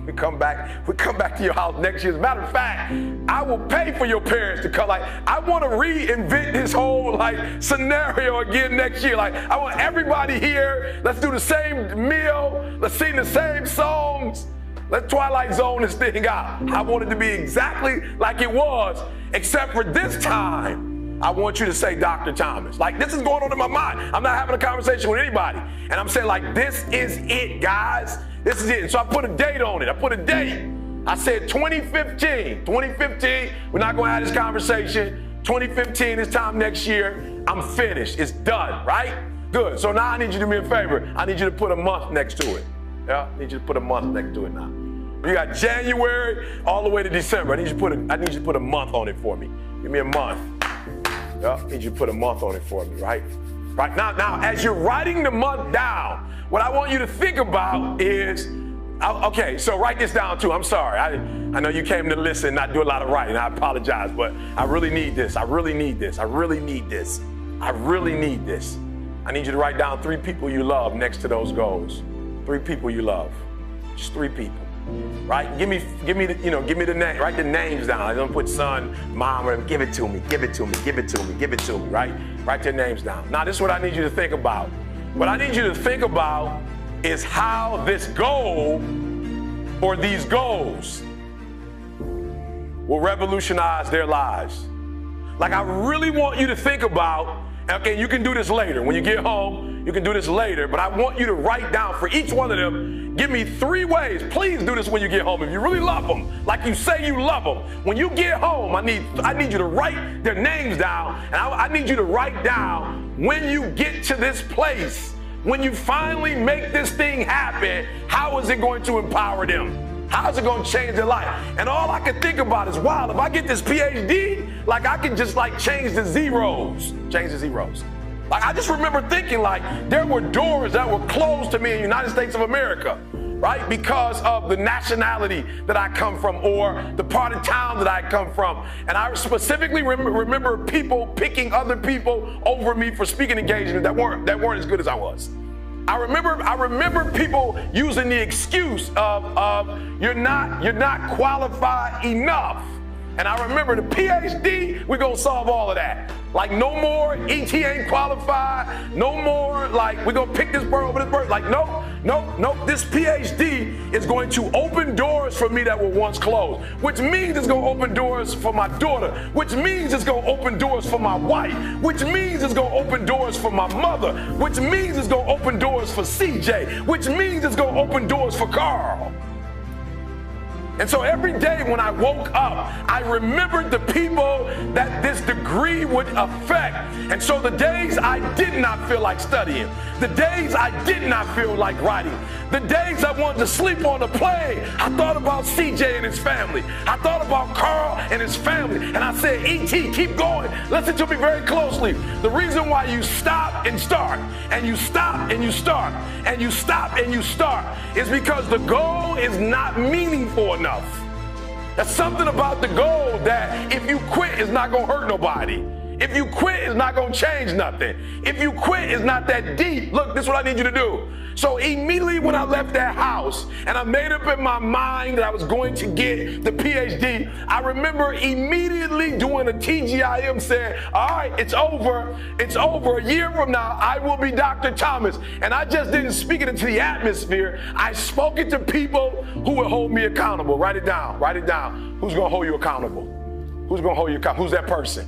We come back to your house next year. As a matter of fact, I will pay for your parents to come. Like, I want to reinvent this whole like scenario again next year. Like, I want everybody here. Let's do the same meal. Let's sing the same songs. Let's Twilight Zone this thing out. I want it to be exactly like it was, except for this time, I want you to say Dr. Thomas. Like, this is going on in my mind. I'm not having a conversation with anybody. And I'm saying, like, this is it, guys. This is it. And so I put a date on it. I put a date. I said 2015. 2015, we're not going to have this conversation. 2015, this time next year, I'm finished. It's done, right? Good. So now I need you to do me a favor. I need you to put a month next to it. Yeah, I need you to put a month next to it now. You got January all the way to December. I need you to put a month on it for me. Give me a month. Yeah, I need you to put a month on it for me, right? Right now, as you're writing the month down, what I want you to think about is, okay, so write this down too. I'm sorry. I know you came to listen, not do a lot of writing. I apologize, but I really need this. I really need this. I really need this. I really need this. I need you to write down 3 people you love next to those goals. 3 people you love. Just 3 people. Right? Give me the name. Write the names down. I don't put son, mom, or give it to me, give it to me, give it to me, give it to me, right? Write their names down. Now, this is what I need you to think about. What I need you to think about is how this goal or these goals will revolutionize their lives. Like, I really want you to think about, okay, you can do this later. When you get home, you can do this later, but I want you to write down for each one of them, give me 3 ways. Please do this when you get home. If you really love them, like you say you love them, when you get home, I need you to write their names down, and I need you to write down when you get to this place, when you finally make this thing happen, how is it going to empower them? How is it going to change their life? And all I can think about is, wow, if I get this PhD, like I can just like change the zeros. Like, I just remember thinking, like, there were doors that were closed to me in the United States of America, right? Because of the nationality that I come from or the part of town that I come from. And I specifically remember people picking other people over me for speaking engagements that weren't as good as I was. I remember people using the excuse of you're not qualified enough. And I remember the PhD, we're gonna solve all of that. Like, no more ET ain't qualified, no more like we're gonna pick this bird over this bird. Like, no, this PhD is going to open doors for me that were once closed, which means it's gonna open doors for my daughter, which means it's gonna open doors for my wife, which means it's gonna open doors for my mother, which means it's gonna open doors for CJ, which means it's gonna open doors for Carl. And so every day when I woke up, I remembered the people that this degree would affect. And so the days I did not feel like studying, the days I did not feel like writing, the days I wanted to sleep on the plane, I thought about CJ and his family. I thought about Carl and his family. And I said, E.T., keep going. Listen to me very closely. The reason why you stop and start, and you stop and you start, and you stop and you start, is because the goal is not meaningful enough. There's something about the goal that if you quit, it's not going to hurt nobody. If you quit, it's not going to change nothing. If you quit, it's not that deep. Look, this is what I need you to do. So immediately when I left that house and I made up in my mind that I was going to get the PhD, I remember immediately doing a TGIM saying, all right, it's over. It's over. A year from now, I will be Dr. Thomas. And I just didn't speak it into the atmosphere. I spoke it to people who will hold me accountable. Write it down. Write it down. Who's going to hold you accountable? Who's going to hold you accountable? Who's that person?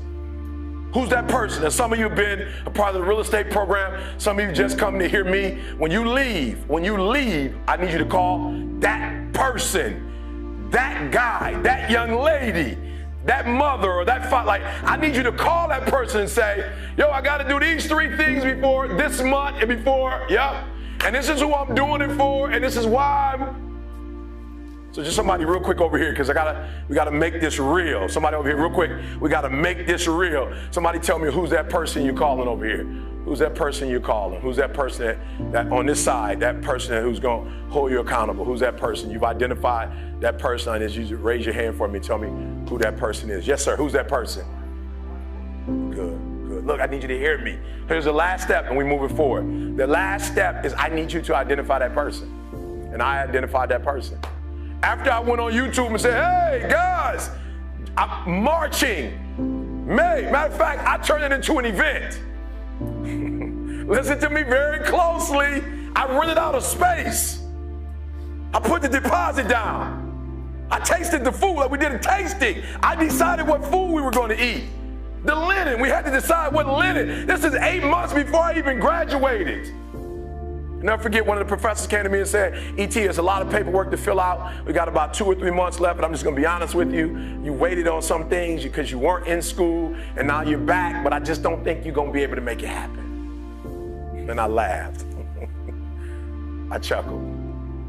Who's that person? And some of you have been a part of the real estate program. Some of you just come to hear me. When you leave, I need you to call that person, that guy, that young lady, that mother or that father. Like, I need you to call that person and say, yo, I got to do these 3 things before this month and before, and this is who I'm doing it for, and this is why So just somebody real quick over here, because we gotta make this real. Somebody over here real quick, we gotta make this real. Somebody tell me, who's that person you're calling over here? Who's that person you're calling? Who's that person that on this side, that person who's gonna hold you accountable? Who's that person? You've identified that person. I need you to raise your hand for me. Tell me who that person is. Yes, sir, who's that person? Good. Look, I need you to hear me. Here's the last step and we move it forward. The last step is I need you to identify that person. And I identified that person. After I went on YouTube and said, hey guys, I'm marching. Matter of fact, I turned it into an event. Listen to me very closely. I rented out a space. I put the deposit down. I tasted the food, like we did a tasting. I decided what food we were going to eat. The linen, we had to decide what linen. This is 8 months before I even graduated. Never forget, one of the professors came to me and said, E.T., there's a lot of paperwork to fill out. We got about 2 or 3 months left, but I'm just going to be honest with you. You waited on some things because you weren't in school, and now you're back, but I just don't think you're going to be able to make it happen. And I laughed. I chuckled.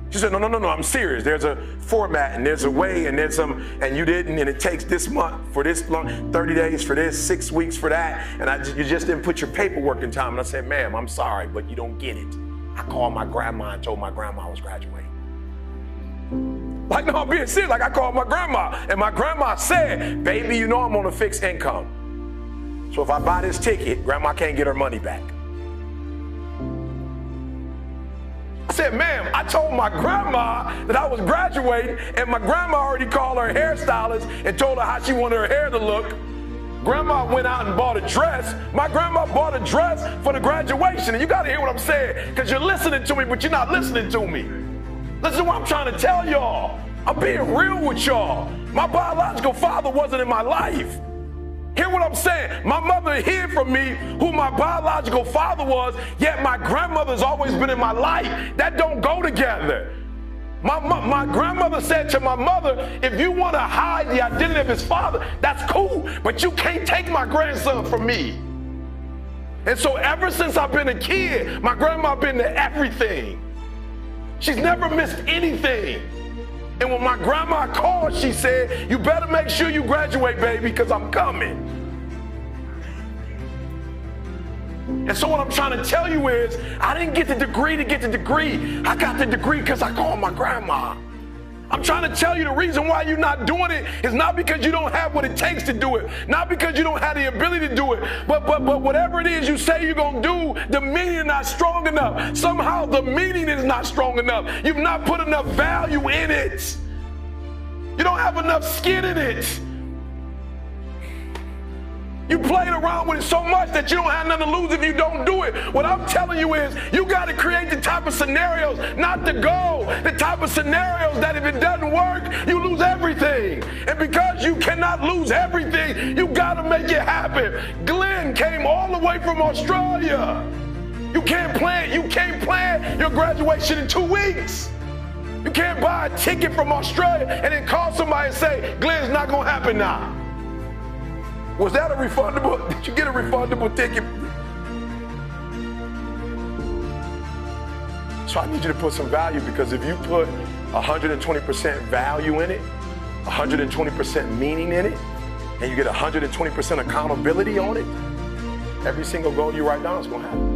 She said, no, I'm serious. There's a format and there's a way and there's some, and you didn't, and it takes this month for this long, 30 days for this, 6 weeks for that, and you just didn't put your paperwork in time. And I said, ma'am, I'm sorry, but you don't get it. I called my grandma and told my grandma I was graduating. Like, no, I'm being serious. Like, I called my grandma, and my grandma said, baby, you know I'm on a fixed income. So if I buy this ticket, grandma can't get her money back. I said, ma'am, I told my grandma that I was graduating, and my grandma already called her hairstylist and told her how she wanted her hair to look. Grandma went out and bought a dress. My grandma bought a dress for the graduation. And you got to hear what I'm saying, because you're listening to me, but you're not listening to me. Listen to what I'm trying to tell y'all. I'm being real with y'all. My biological father wasn't in my life. Hear what I'm saying? My mother hid from me who my biological father was, yet my grandmother's always been in my life. That don't go together. My grandmother said to my mother, if you want to hide the identity of his father, that's cool, but you can't take my grandson from me. And so ever since I've been a kid, my grandma been to everything. She's never missed anything. And when my grandma called, she said, you better make sure you graduate, baby, because I'm coming. And so what I'm trying to tell you is, I didn't get the degree to get the degree. I got the degree because I called my grandma. I'm trying to tell you the reason why you're not doing it is not because you don't have what it takes to do it, not because you don't have the ability to do it, but whatever it is you say you're going to do, the meaning is not strong enough. Somehow the meaning is not strong enough. You've not put enough value in it. You don't have enough skin in it. You played around with it so much that you don't have nothing to lose if you don't do it. What I'm telling you is, you got to create the type of scenarios, not the goal, the type of scenarios that if it doesn't work, you lose everything. And because you cannot lose everything, you got to make it happen. Glenn came all the way from Australia. You can't plan your graduation in 2 weeks. You can't buy a ticket from Australia and then call somebody and say, Glenn's not going to happen now. Was that a refundable? Did you get a refundable ticket? So I need you to put some value, because if you put 120% value in it, 120% meaning in it, and you get 120% accountability on it, every single goal you write down is going to happen.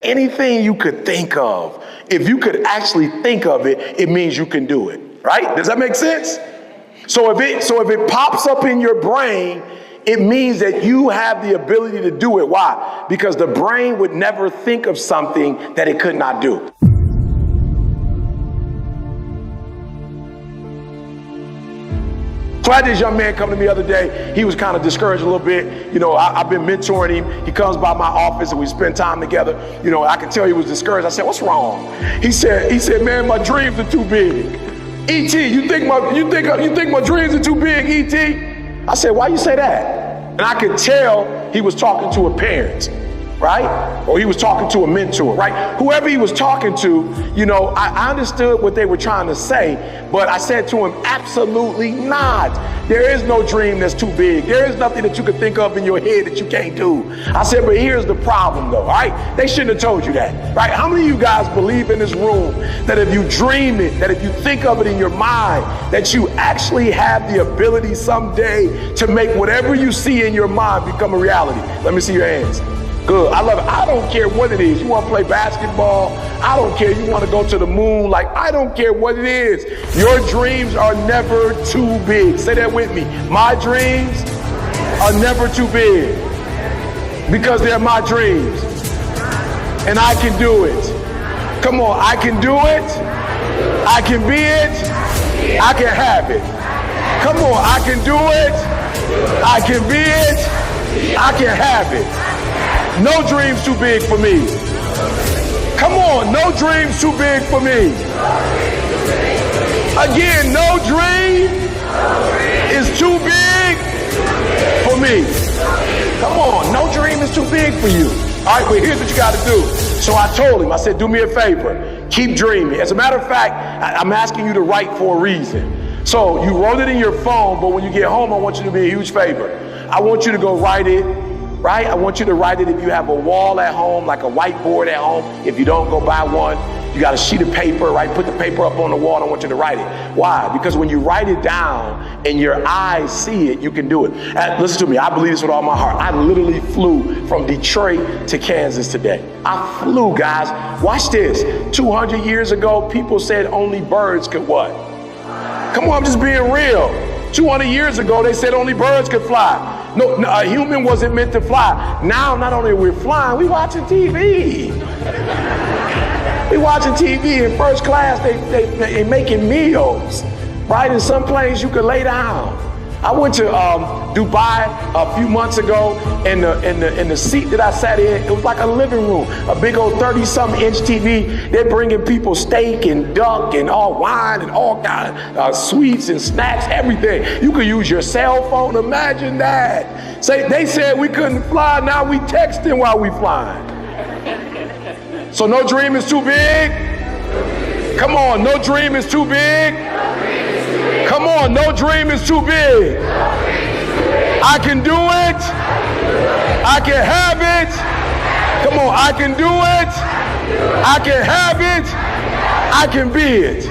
Anything you could think of, if you could actually think of it, it means you can do it, right? Does that make sense? So if it pops up in your brain, it means that you have the ability to do it. Why? Because the brain would never think of something that it could not do. So I had this young man come to me the other day. He was kind of discouraged a little bit. You know, I've been mentoring him. He comes by my office and we spend time together. You know, I could tell he was discouraged. I said, what's wrong? He said, man, my dreams are too big. E.T., you think my dreams are too big, E.T.? I said, why you say that? And I could tell he was talking to a parent. right? Or he was talking to a mentor, right? Whoever he was talking to, you know, I understood what they were trying to say, but I said to him, absolutely not. There is no dream that's too big. There is nothing that you could think of in your head that you can't do. I said, but here's the problem though, all right? They shouldn't have told you that, right? How many of you guys believe in this room that if you dream it, that if you think of it in your mind, that you actually have the ability someday to make whatever you see in your mind become a reality? Let me see your hands. Good. I love it. I don't care what it is. You want to play basketball? I don't care. You want to go to the moon? Like, I don't care what it is. Your dreams are never too big. Say that with me. My dreams are never too big because they're my dreams. And I can do it. Come on. I can do it. I can be it. I can have it. Come on. I can do it. I can be it. I can have it. No dreams too big for me. Come on, no dreams too big for me. Again, no dream is too big for me. Come on, no dream is too big for you. All right, but here's what you got to do. So I told him, I said, do me a favor, keep dreaming. As a matter of fact, I'm asking you to write for a reason. So you wrote it in your phone, but when you get home, I want you to be a huge favor. I want you to go write it. Right? I want you to write it if you have a wall at home, like a whiteboard at home. If you don't, go buy one. You got a sheet of paper, right? Put the paper up on the wall. I want you to write it. Why? Because when you write it down and your eyes see it, you can do it. And listen to me. I believe this with all my heart. I literally flew from Detroit to Kansas today. I flew, guys. Watch this. 200 years ago, people said only birds could what? Come on, I'm just being real. 200 years ago, they said only birds could fly. No, a human wasn't meant to fly. Now, not only are we flying, we watching TV. We watching TV in first class. They making meals, right? In some planes, you could lay down. I went to Dubai a few months ago, and the seat that I sat in, it was like a living room, a big old 30-something inch TV. They're bringing people steak and duck and all wine and all kind of sweets and snacks, everything. You could use your cell phone. Imagine that. They said we couldn't fly. Now we texting while we flying. So no dream is too big. Come on, no dream is too big. Come on, no dream is too big. I can do it. I can have it. Come on, I can do it. I can have it. I can be it.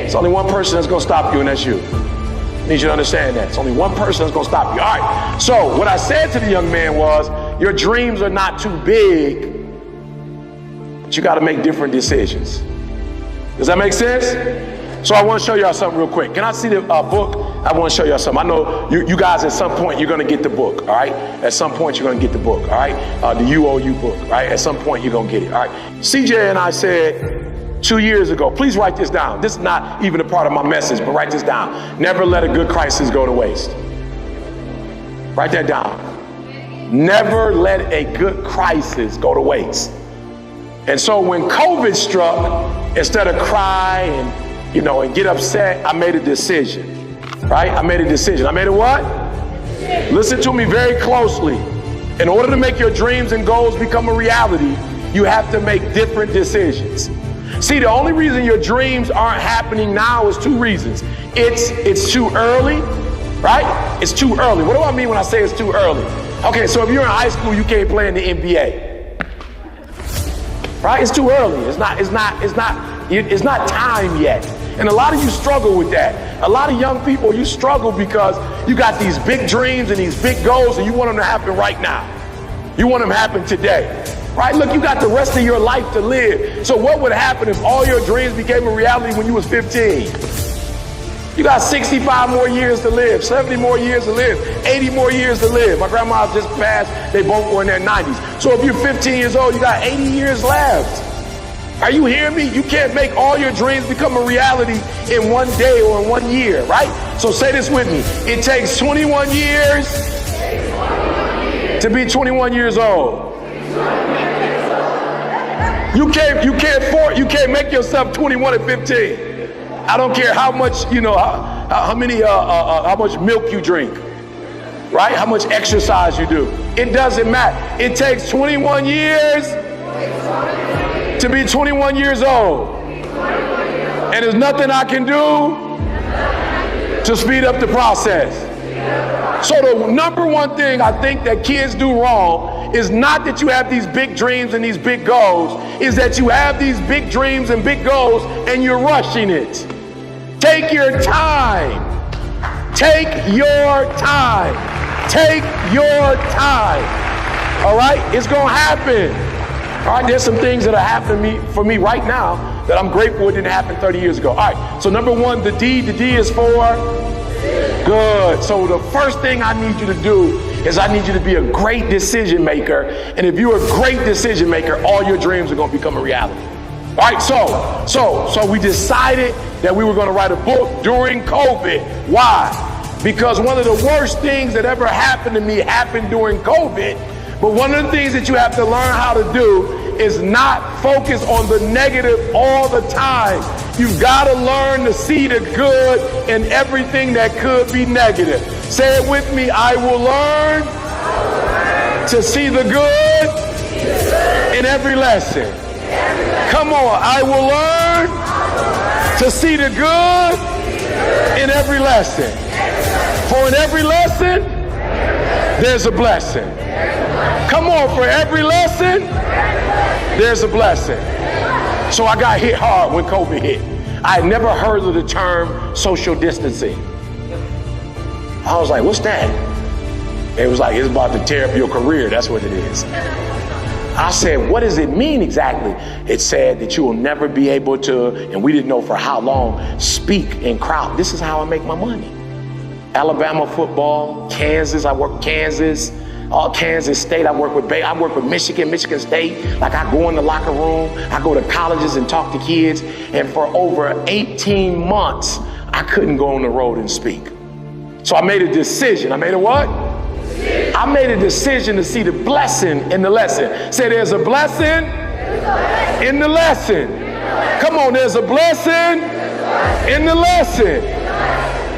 It's only one person that's going to stop you, and that's you. I need you to understand that. It's only one person that's going to stop you. All right. So what I said to the young man was, your dreams are not too big, but you got to make different decisions. Does that make sense? So I want to show y'all something real quick. Can I see the book? I want to show y'all something. I know you guys at some point you're going to get the book, all right? At some point you're going to get the book, all right? The UOU book, right? At some point you're going to get it, all right? CJ and I said 2 years ago, please write this down. This is not even a part of my message, but write this down. Never let a good crisis go to waste. Write that down. Never let a good crisis go to waste. And so when COVID struck, instead of cry and get upset, I made a decision, right? I made a decision. I made a what? Listen to me very closely. In order to make your dreams and goals become a reality, you have to make different decisions. See, the only reason your dreams aren't happening now is two reasons. It's too early, right? It's too early. What do I mean when I say it's too early? Okay, so if you're in high school, you can't play in the NBA, right? It's too early. It's not time yet. And a lot of you struggle with that. A lot of young people, you struggle because you got these big dreams and these big goals and you want them to happen right now. You want them to happen today, right? Look, you got the rest of your life to live. So what would happen if all your dreams became a reality when you was 15? You got 65 more years to live, 70 more years to live, 80 more years to live. My grandma just passed. They both were in their 90s. So if you're 15 years old, you got 80 years left. Are you hearing me? You can't make all your dreams become a reality in one day or in 1 year, right? So say this with me. It takes 21 years to be 21 years old. You can't make yourself 21 at 15. I don't care how much, how much milk you drink, right? How much exercise you do. It doesn't matter. It takes 21 years to be 21 years old. And there's nothing I can do to speed up the process. So the number one thing I think that kids do wrong is not that you have these big dreams and these big goals, is that you have these big dreams and big goals and you're rushing it. Take your time. Take your time. Take your time. All right? It's going to happen. All right? There's some things that are happening for me right now that I'm grateful it didn't happen 30 years ago. All right. So number one, the D is for good. So the first thing I need you to do is I need you to be a great decision maker. And if you're a great decision maker, all your dreams are going to become a reality. All right, so we decided that we were going to write a book during COVID. Why? Because one of the worst things that ever happened to me happened during COVID. But one of the things that you have to learn how to do is not focus on the negative all the time. You've got to learn to see the good in everything that could be negative. Say it with me. I will learn to see the good in every lesson. Come on. I will learn to see the good in every lesson. For in every lesson, there's a blessing. Come on, for every lesson, there's a blessing. So I got hit hard when COVID hit. I had never heard of the term social distancing. I was like, what's that? It was like, it's about to tear up your career. That's what it is. I said, what does it mean exactly? It said that you will never be able to, and we didn't know for how long, speak in crowd. This is how I make my money. Alabama football, Kansas, I work Kansas. Kansas State, I work with Michigan State. Like I go in the locker room, I go to colleges and talk to kids. And for over 18 months, I couldn't go on the road and speak. So I made a decision. I made a what? I made a decision to see the blessing in the lesson. Say there's a blessing in the lesson. Come on, there's a blessing in the lesson.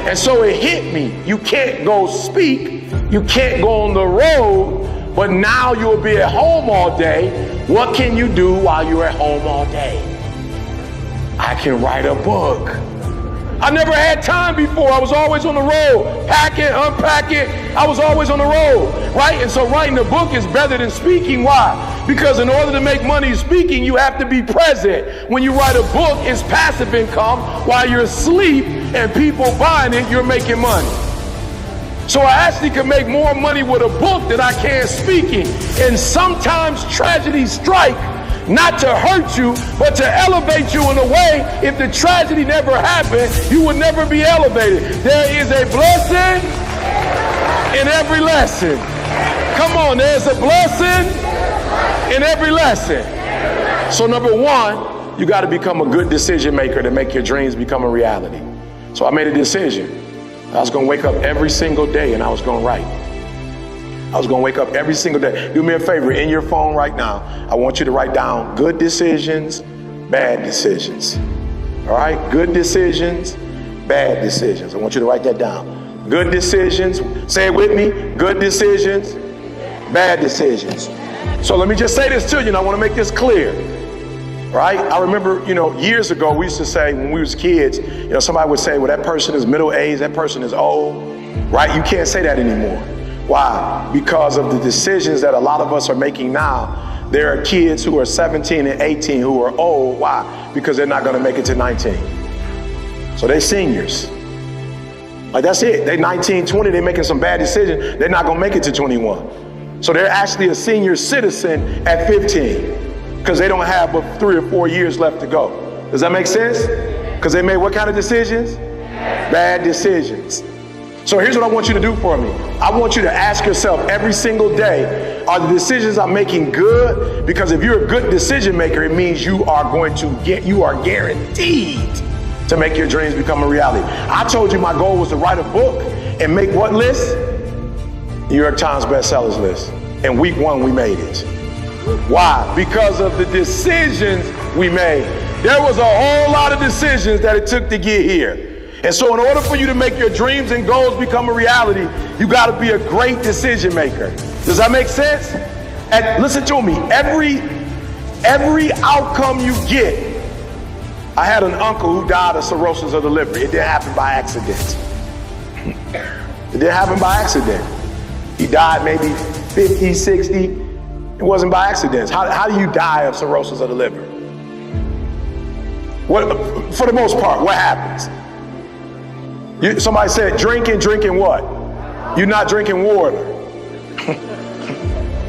And so it hit me. You can't go speak. You can't go on the road, but now you'll be at home all day. What can you do while you're at home all day? I can write a book. I never had time before. I was always on the road, packing, unpacking. I was always on the road, right? And so writing a book is better than speaking. Why? Because in order to make money speaking, you have to be present. When you write a book, it's passive income. While you're asleep and people buying it, you're making money. So I actually can make more money with a book than I can speaking. And sometimes tragedies strike, not to hurt you, but to elevate you in a way. If the tragedy never happened, you would never be elevated. There is a blessing in every lesson. Come on, there's a blessing in every lesson. So number one, you got to become a good decision maker to make your dreams become a reality. So I made a decision. I was going to wake up every single day and I was going to write. I was going to wake up every single day. Do me a favor, in your phone right now, I want you to write down good decisions, bad decisions. All right? Good decisions, bad decisions. I want you to write that down. Good decisions, say it with me, good decisions, bad decisions. So let me just say this to you and I want to make this clear. Right? I remember, years ago, we used to say when we was kids, somebody would say, well, that person is middle-aged, that person is old, right? You can't say that anymore. Why? Because of the decisions that a lot of us are making now. There are kids who are 17 and 18 who are old. Why? Because they're not going to make it to 19. So they're seniors. Like that's it. They're 19, 20, they're making some bad decisions. They're not going to make it to 21. So they're actually a senior citizen at 15. Because they don't have but 3 or 4 years left to go. Does that make sense? Because they made what kind of decisions? Bad decisions. So here's what I want you to do for me. I want you to ask yourself every single day, are the decisions I'm making good? Because if you're a good decision maker, it means you are guaranteed to make your dreams become a reality. I told you my goal was to write a book and make what list? New York Times bestsellers list. And week 1, we made it. Why? Because of the decisions we made. There was a whole lot of decisions that it took to get here. And so in order for you to make your dreams and goals become a reality, you got to be a great decision maker. Does that make sense? And listen to me, every outcome you get. I had an uncle who died of cirrhosis of the liver. It didn't happen by accident. It didn't happen by accident. He died maybe 50, 60. It wasn't by accident. How do you die of cirrhosis of the liver? What, for the most part, what happens? Somebody said drinking what? You're not drinking water.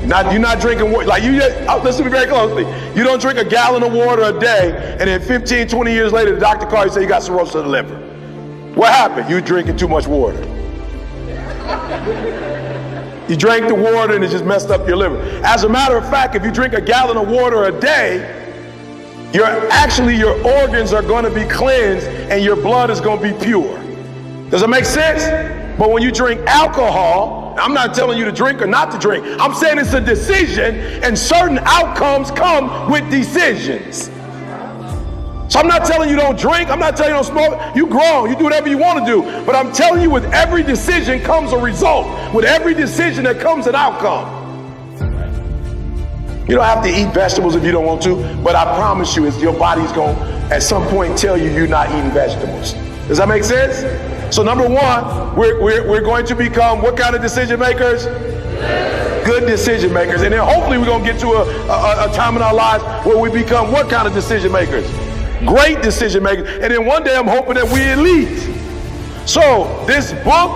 You're not drinking water. Like listen to me very closely. You don't drink a gallon of water a day, and then 15, 20 years later, the doctor calls you and says you got cirrhosis of the liver. What happened? You drinking too much water. You drank the water and it just messed up your liver. As a matter of fact, if you drink a gallon of water a day, your organs are going to be cleansed and your blood is going to be pure. Does it make sense? But when you drink alcohol, I'm not telling you to drink or not to drink. I'm saying it's a decision, and certain outcomes come with decisions. So I'm not telling you don't drink. I'm not telling you don't smoke. You grown. You do whatever you want to do. But I'm telling you, with every decision comes a result. With every decision there comes an outcome. You don't have to eat vegetables if you don't want to, but I promise you, your body's going to, at some point, tell you you're not eating vegetables. Does that make sense? So number one, we're going to become what kind of decision makers? Good decision makers. And then hopefully we're going to get to a time in our lives where we become what kind of decision makers? Great decision makers. And then one day I'm hoping that we're elite. So this book,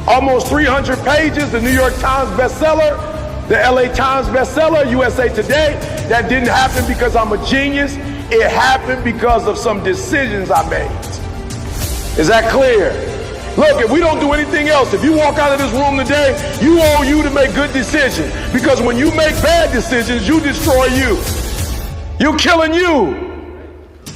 almost 300 pages, the New York Times bestseller, the LA Times bestseller, USA Today, that didn't happen because I'm a genius. It happened because of some decisions I made. Is that clear? Look, if we don't do anything else, if you walk out of this room today, you owe you to make good decisions. Because when you make bad decisions, you destroy you. You're killing you.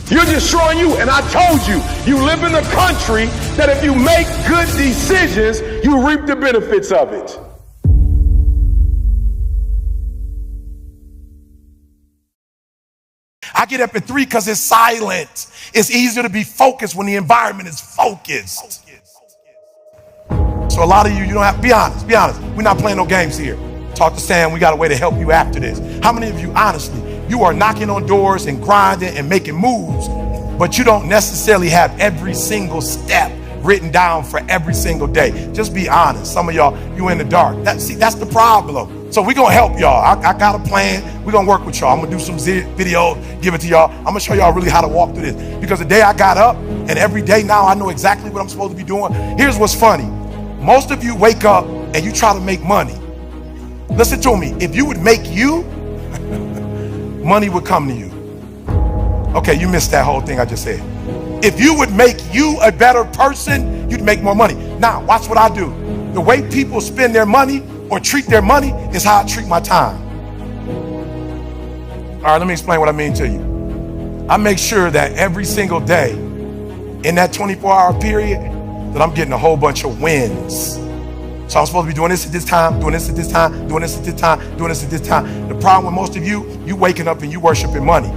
You're destroying you. And I told you, you live in a country that if you make good decisions, you reap the benefits of it. I get up at 3 because it's silent. It's easier to be focused when the environment is focused. So a lot of you don't have, be honest. We're not playing no games here. Talk to Sam, we got a way to help you after this. How many of you, honestly, you are knocking on doors and grinding and making moves, but you don't necessarily have every single step written down for every single day? Just be honest. Some of y'all, you in the dark. That's the problem. So we're going to help y'all. I got a plan. We're going to work with y'all. I'm going to do some videos, give it to y'all. I'm going to show y'all really how to walk through this. Because the day I got up, and every day now I know exactly what I'm supposed to be doing. Here's what's funny. Most of you wake up and you try to make money. Listen to me. If you would make you, money would come to you. Okay, you missed that whole thing I just said. If you would make you a better person, you'd make more money. Now, watch what I do. The way people spend their money or treat their money is how I treat my time. All right, let me explain what I mean to you. I make sure that every single day in that 24-hour period that I'm getting a whole bunch of wins. So I'm supposed to be doing this at this time, doing this at this time, doing this at this time, doing this at this time. The problem with most of you waking up and you worshiping money.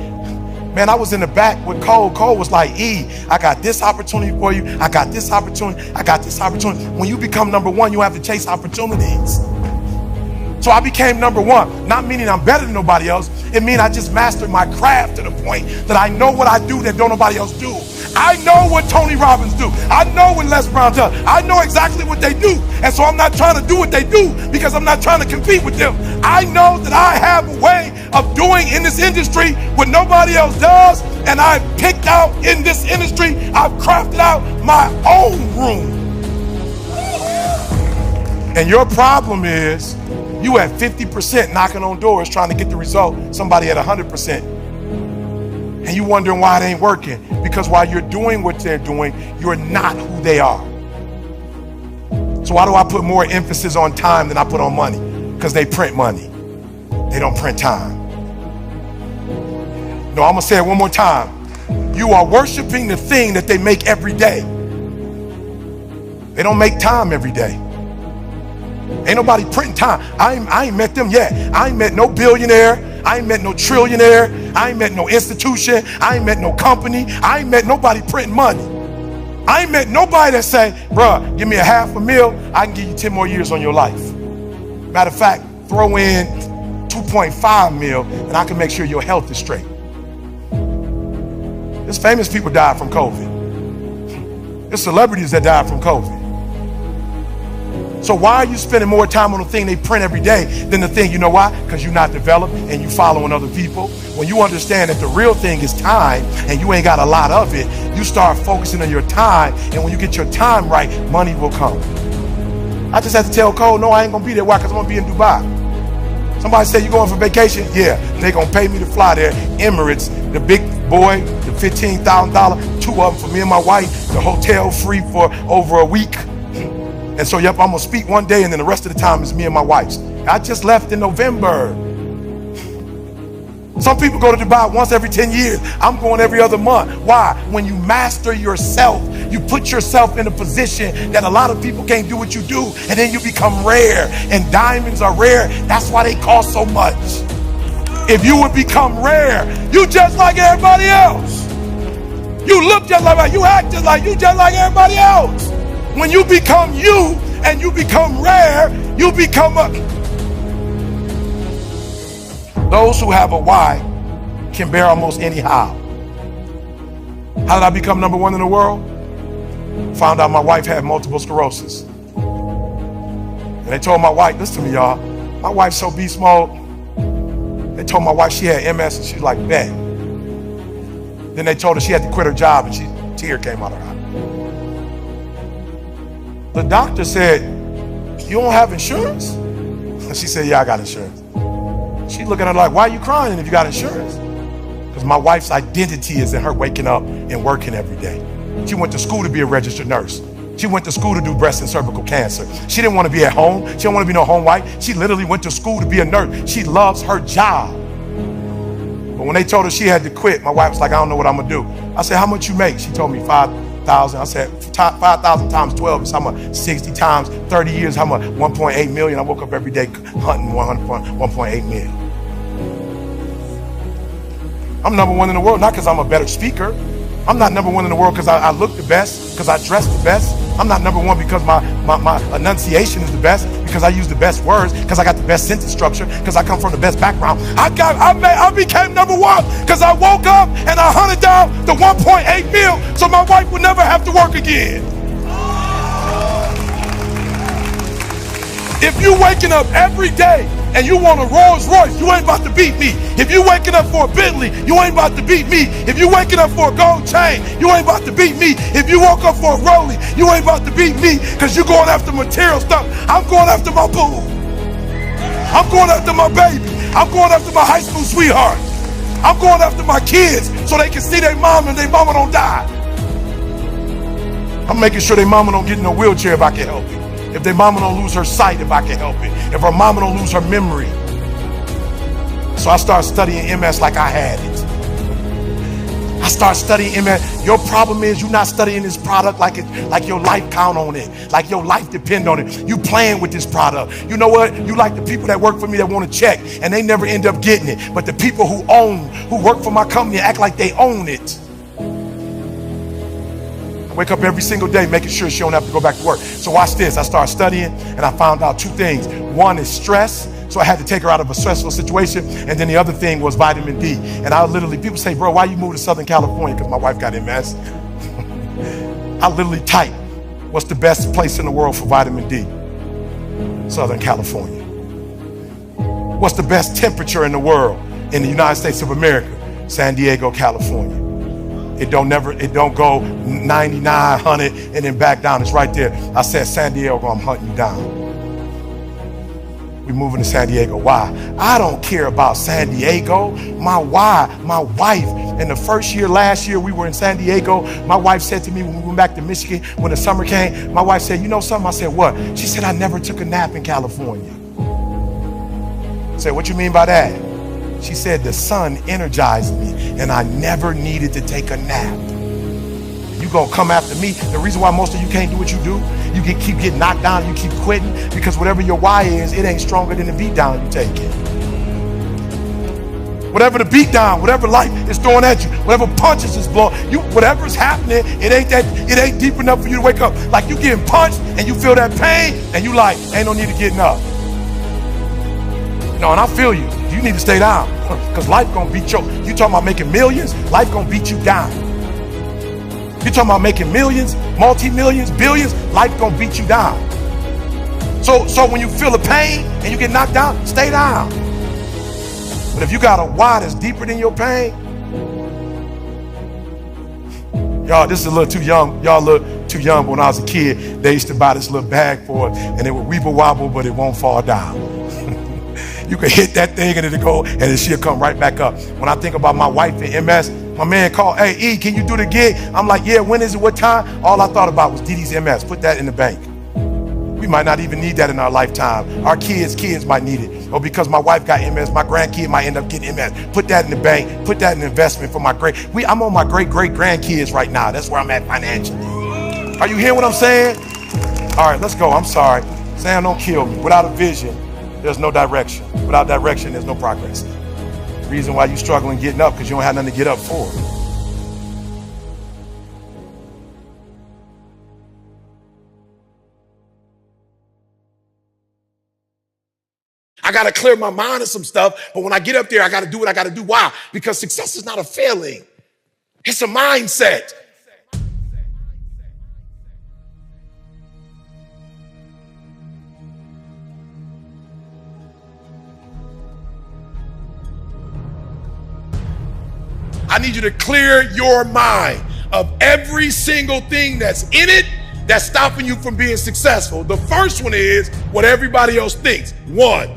Man, I was in the back with Cole. Cole was like, E, I got this opportunity for you. I got this opportunity. I got this opportunity. When you become number one, you have to chase opportunities. So I became number one, not meaning I'm better than nobody else. It means I just mastered my craft to the point that I know what I do that don't nobody else do. I know what Tony Robbins do. I know what Les Brown does. I know exactly what they do. And so I'm not trying to do what they do because I'm not trying to compete with them. I know that I have a way of doing in this industry what nobody else does. And I've picked out in this industry, I've crafted out my own room. And your problem is you at 50% knocking on doors trying to get the result, somebody at 100%. And you wondering why it ain't working. Because while you're doing what they're doing, you're not who they are. So why do I put more emphasis on time than I put on money? Because they print money. They don't print time. No, I'm gonna say it one more time. You are worshiping the thing that they make every day. They don't make time every day. Ain't nobody printing time. I ain't met them yet. I ain't met no billionaire. I ain't met no trillionaire. I ain't met no institution. I ain't met no company. I ain't met nobody printing money. I ain't met nobody that say, bruh, give me $500,000, I can give you 10 more years on your life. Matter of fact, throw in 2.5 mil and I can make sure your health is straight. There's famous people died from COVID. There's celebrities that died from COVID. So why are you spending more time on the thing they print every day than the thing, you know why? Because you're not developed and you following other people. When you understand that the real thing is time and you ain't got a lot of it, you start focusing on your time, and when you get your time right, money will come. I just had to tell Cole, no, I ain't gonna be there. Why? Because I'm gonna be in Dubai. Somebody said, you going for vacation? Yeah, they gonna pay me to fly there. Emirates, the big boy, the $15,000, 2 of them for me and my wife, the hotel free for over a week. And so, yep, I'm gonna speak one day and then the rest of the time is me and my wife. I just left in November. Some people go to Dubai once every 10 years. I'm going every other month. Why? When you master yourself, you put yourself in a position that a lot of people can't do what you do, and then you become rare. And diamonds are rare. That's why they cost so much. If you would become rare, you just like everybody else. You look just like, you act just like, you just like everybody else. When you become you and you become rare, you become a... Those who have a why can bear almost any how. How did I become #1 in the world? Found out my wife had multiple sclerosis. And they told my wife, listen to me, y'all, my wife's so beast mode. They told my wife she had MS and she's like, bet. Then they told her she had to quit her job and tear came out of her eye. The doctor said, you don't have insurance? She said, yeah, I got insurance. She looking at her like, why are you crying if you got insurance? Because my wife's identity is in her waking up and working every day. She went to school to be a registered nurse. She went to school to do breast and cervical cancer. She didn't want to be at home. She didn't want to be no home wife. She literally went to school to be a nurse. She loves her job. But when they told her she had to quit, my wife was like, I don't know what I'm gonna do. I said, how much you make? She told me 5,000. I said, 5,000 times 12 is how much? 60 times 30 years, how much? 1.8 million. I woke up every day hunting 1.8 million. I'm #1 in the world, not because I'm a better speaker. I'm not #1 in the world because I look the best, because I dress the best. I'm not #1 because my enunciation is the best, because I use the best words, because I got the best sentence structure, because I come from the best background. I became #1 because I woke up and I hunted down the 1.8 mil so my wife would never have to work again. If you waking up every day and you want a Rolls Royce, you ain't about to beat me. If you waking up for a Bentley, you ain't about to beat me. If you waking up for a gold chain, you ain't about to beat me. If you woke up for a Rollie, you ain't about to beat me, because you're going after material stuff. I'm going after my boo. I'm going after my baby. I'm going after my high school sweetheart. I'm going after my kids so they can see their mom and their mama don't die. I'm making sure their mama don't get in a wheelchair if I can help it. If their mama don't lose her sight, if I can help it. If her mama don't lose her memory. So I started studying MS like I had it. I started studying MS. Your problem is you're not studying this product like your life count on it, like your life depend on it. You playing with this product. You know what? You like the people that work for me that want to check and they never end up getting it. But the people who work for my company act like they own it. Wake up every single day making sure she don't have to go back to work. So watch this. I started studying and I found out 2 things. One is stress. So I had to take her out of a stressful situation. And then the other thing was vitamin D. And I literally, people say, bro, why you moved to Southern California? Because my wife got MS. I literally type, what's the best place in the world for vitamin D? Southern California. What's the best temperature in the world in the United States of America? San Diego, California. It don't go 99, 100 and then back down. It's right there. I said, San Diego, I'm hunting you down. We're moving to San Diego. Why? I don't care about San Diego. My wife, in the first year, last year, we were in San Diego. My wife said to me when we went back to Michigan, when the summer came, my wife said, you know something? I said, what? She said, I never took a nap in California. I said, what you mean by that? She said, the sun energized me and I never needed to take a nap. You gonna come after me. The reason why most of you can't do what you do, you keep getting knocked down, you keep quitting, because whatever your why is, it ain't stronger than the beat down you take it. Whatever the beat down, whatever life is throwing at you, whatever punches is blowing, whatever's happening, it ain't deep enough for you to wake up. Like you getting punched and you feel that pain and you like, ain't no need of getting up. No, and I feel you. You need to stay down because life gonna beat you. You talking about making millions, life gonna beat you down. You talking about making millions, multi-millions, billions, life gonna beat you down. So when you feel the pain and you get knocked down, stay down. But if you got a why that's deeper than your pain, y'all, this is a little too young. Y'all look too young. But when I was a kid, they used to buy this little bag for it, and it would weeble wobble, but it won't fall down. You can hit that thing and it'll go, and then she'll come right back up. When I think about my wife in MS, my man called, hey, E, can you do the gig? I'm like, yeah, when is it, what time? All I thought about was Dee Dee's MS. Put that in the bank. We might not even need that in our lifetime. Our kids might need it. Or because my wife got MS, my grandkid might end up getting MS. Put that in the bank. Put that in investment for my I'm on my great-great-grandkids right now. That's where I'm at financially. Are you hearing what I'm saying? All right, let's go. I'm sorry. Sam, don't kill me. Without a vision, there's no direction. Without direction, there's no progress. The reason why you're struggling getting up because you don't have nothing to get up for. I got to clear my mind of some stuff, but when I get up there, I got to do what I got to do. Why? Because success is not a failing. It's a mindset. I need you to clear your mind of every single thing that's in it that's stopping you from being successful. The first one is what everybody else thinks. One,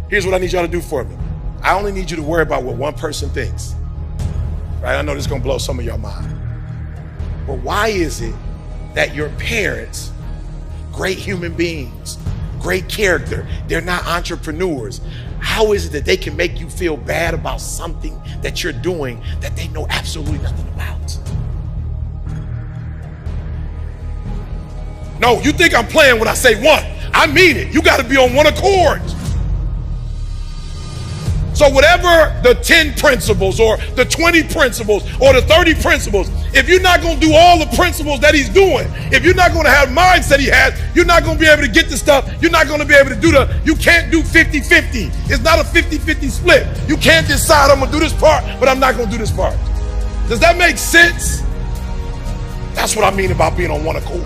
here's what I need y'all to do for me. I only need you to worry about what one person thinks. Right? I know this is gonna blow some of your mind. But why is it that your parents, great human beings, great character, they're not entrepreneurs? How is it that they can make you feel bad about something that you're doing that they know absolutely nothing about? No, you think I'm playing when I say one. I mean it. You got to be on one accord. So whatever the 10 principles or the 20 principles or the 30 principles, if you're not going to do all the principles that he's doing, if you're not going to have mindset he has, you're not going to be able to get the stuff. You're not going to be able to do you can't do 50-50. It's not a 50-50 split. You can't decide I'm going to do this part, but I'm not going to do this part. Does that make sense? That's what I mean about being on one accord.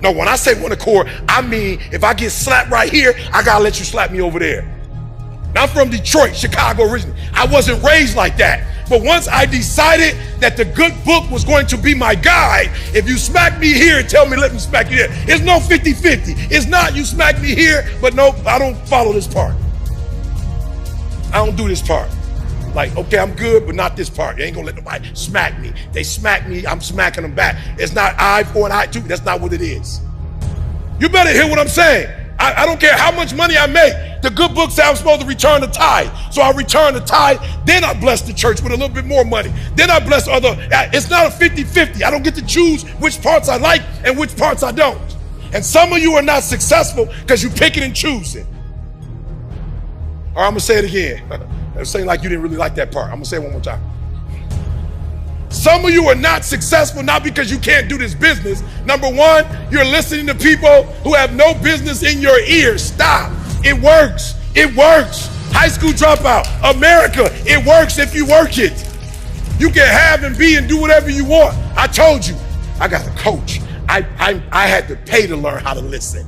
No, when I say one accord, I mean if I get slapped right here, I got to let you slap me over there. I'm from Detroit, Chicago originally. I wasn't raised like that. But once I decided that the good book was going to be my guide, if you smack me here and tell me, let me smack you there. It's no 50-50. It's not you smack me here, but no, I don't follow this part. I don't do this part. Like, okay, I'm good, but not this part. You ain't gonna let nobody smack me. They smack me, I'm smacking them back. It's not eye for an eye too. That's not what it is. You better hear what I'm saying. I don't care how much money I make. The good book says I'm supposed to return the tithe. So I return the tithe, then I bless the church with a little bit more money. Then I bless other. It's not a 50-50. I don't get to choose which parts I like and which parts I don't. And some of you are not successful because you picking and choosing. All right, I'm gonna say it again. I'm saying like you didn't really like that part. I'm gonna say it one more time. Some of you are not successful not because you can't do this business. Number one, you're listening to people who have no business in your ears. Stop. It works. It works. High school dropout, America, it works if you work it. You can have and be and do whatever you want. I told you, I got a coach. I had to pay to learn how to listen.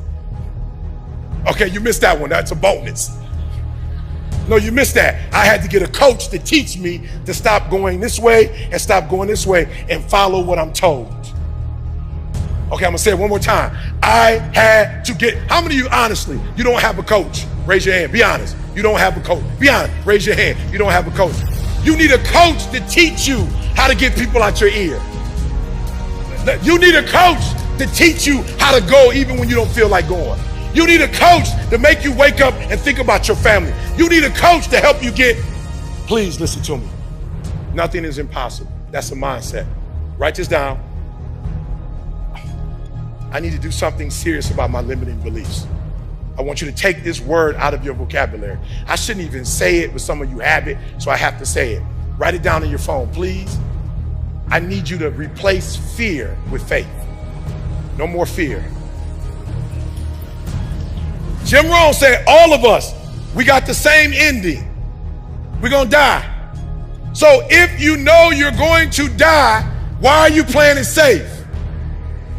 Okay, you missed that one. That's a bonus. No, you missed that. I had to get a coach to teach me to stop going this way and stop going this way and follow what I'm told. Okay, I'm gonna say it one more time. I had to get, how many of you honestly, you don't have a coach? Raise your hand, be honest. You don't have a coach. Be honest, raise your hand. You don't have a coach. You need a coach to teach you how to get people out your ear. You need a coach to teach you how to go even when you don't feel like going. You need a coach to make you wake up and think about your family. You need a coach to help you get, please listen to me. Nothing is impossible. That's a mindset. Write this down. I need to do something serious about my limiting beliefs. I want you to take this word out of your vocabulary. I shouldn't even say it, but some of you have it, so I have to say it. Write it down on your phone, please. I need you to replace fear with faith. No more fear. Jim Rohn said all of us We got the same ending. We're gonna die. So if you know you're going to die, why are you playing it safe?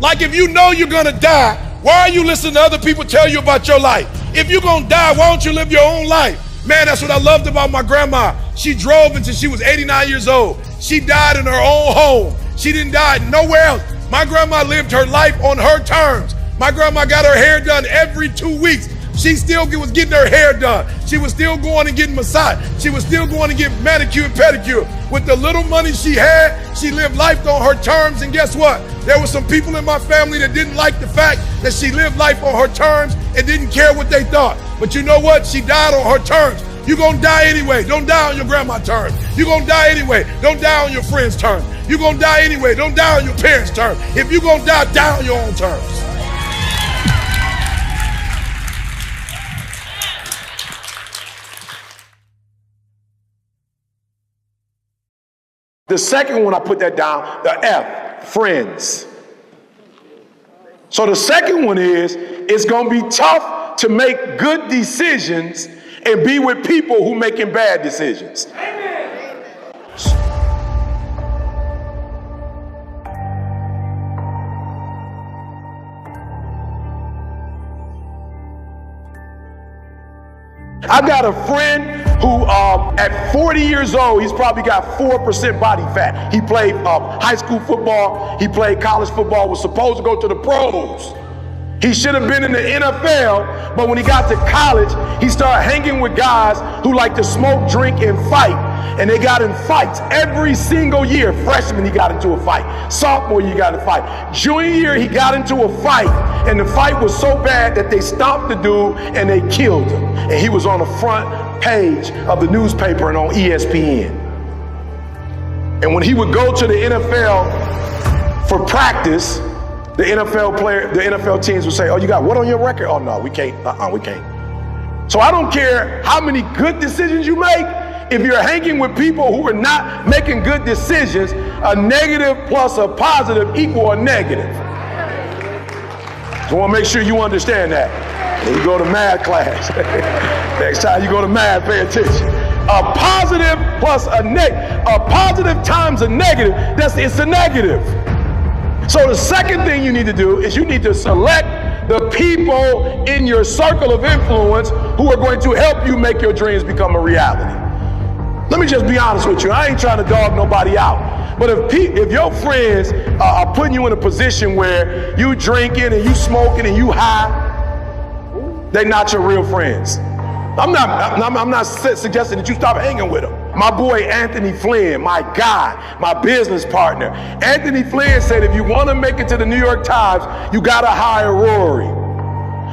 Like if you know you're gonna die, why are you listening to other people tell you about your life? If you're gonna die, why don't you live your own life? Man, that's what I loved about my grandma. She drove until she was 89 years old. She died in her own home. She didn't die nowhere else. My grandma lived her life on her terms. My grandma got her hair done every 2 weeks. She still was getting her hair done. She was still going and getting massaged. She was still going to get manicure and pedicure. With the little money she had, she lived life on her terms. And guess what? There were some people in my family that didn't like the fact that she lived life on her terms and didn't care what they thought. But you know what? She died on her terms. You're going to die anyway. Don't die on your grandma's terms. You're going to die anyway. Don't die on your friend's terms. You're going to die anyway. Don't die on your parents' terms. If you're going to die, die on your own terms. The second one, I put that down, the F, friends. So the second one is, it's going to be tough to make good decisions and be with people who making bad decisions. Amen. I got a friend who at 40 years old, he's probably got 4% body fat. He played high school football, he played college football, was supposed to go to the pros. He should have been in the NFL, but when he got to college, he started hanging with guys who like to smoke, drink, and fight. And they got in fights every single year. Freshman, he got into a fight. Sophomore, he got in a fight. Junior year, he got into a fight. And the fight was so bad that they stopped the dude and they killed him. And he was on the front page of the newspaper and on ESPN. And when he would go to the NFL for practice, the NFL teams would say, oh, you got what on your record? Oh, no, we can't. We can't. So I don't care how many good decisions you make. If you're hanging with people who are not making good decisions, a negative plus a positive equal a negative. So I want to make sure you understand that. When you go to math class, next time you go to math, pay attention. A positive plus a positive times a negative, it's a negative. So the second thing you need to do is you need to select the people in your circle of influence who are going to help you make your dreams become a reality. Let me just be honest with you. I ain't trying to dog nobody out. But if your friends are putting you in a position where you drinking and you smoking and you high, they're not your real friends. I'm not suggesting that you stop hanging with them. My boy Anthony Flynn, my guy, my business partner. Anthony Flynn said if you want to make it to the New York Times, you got to hire Rory.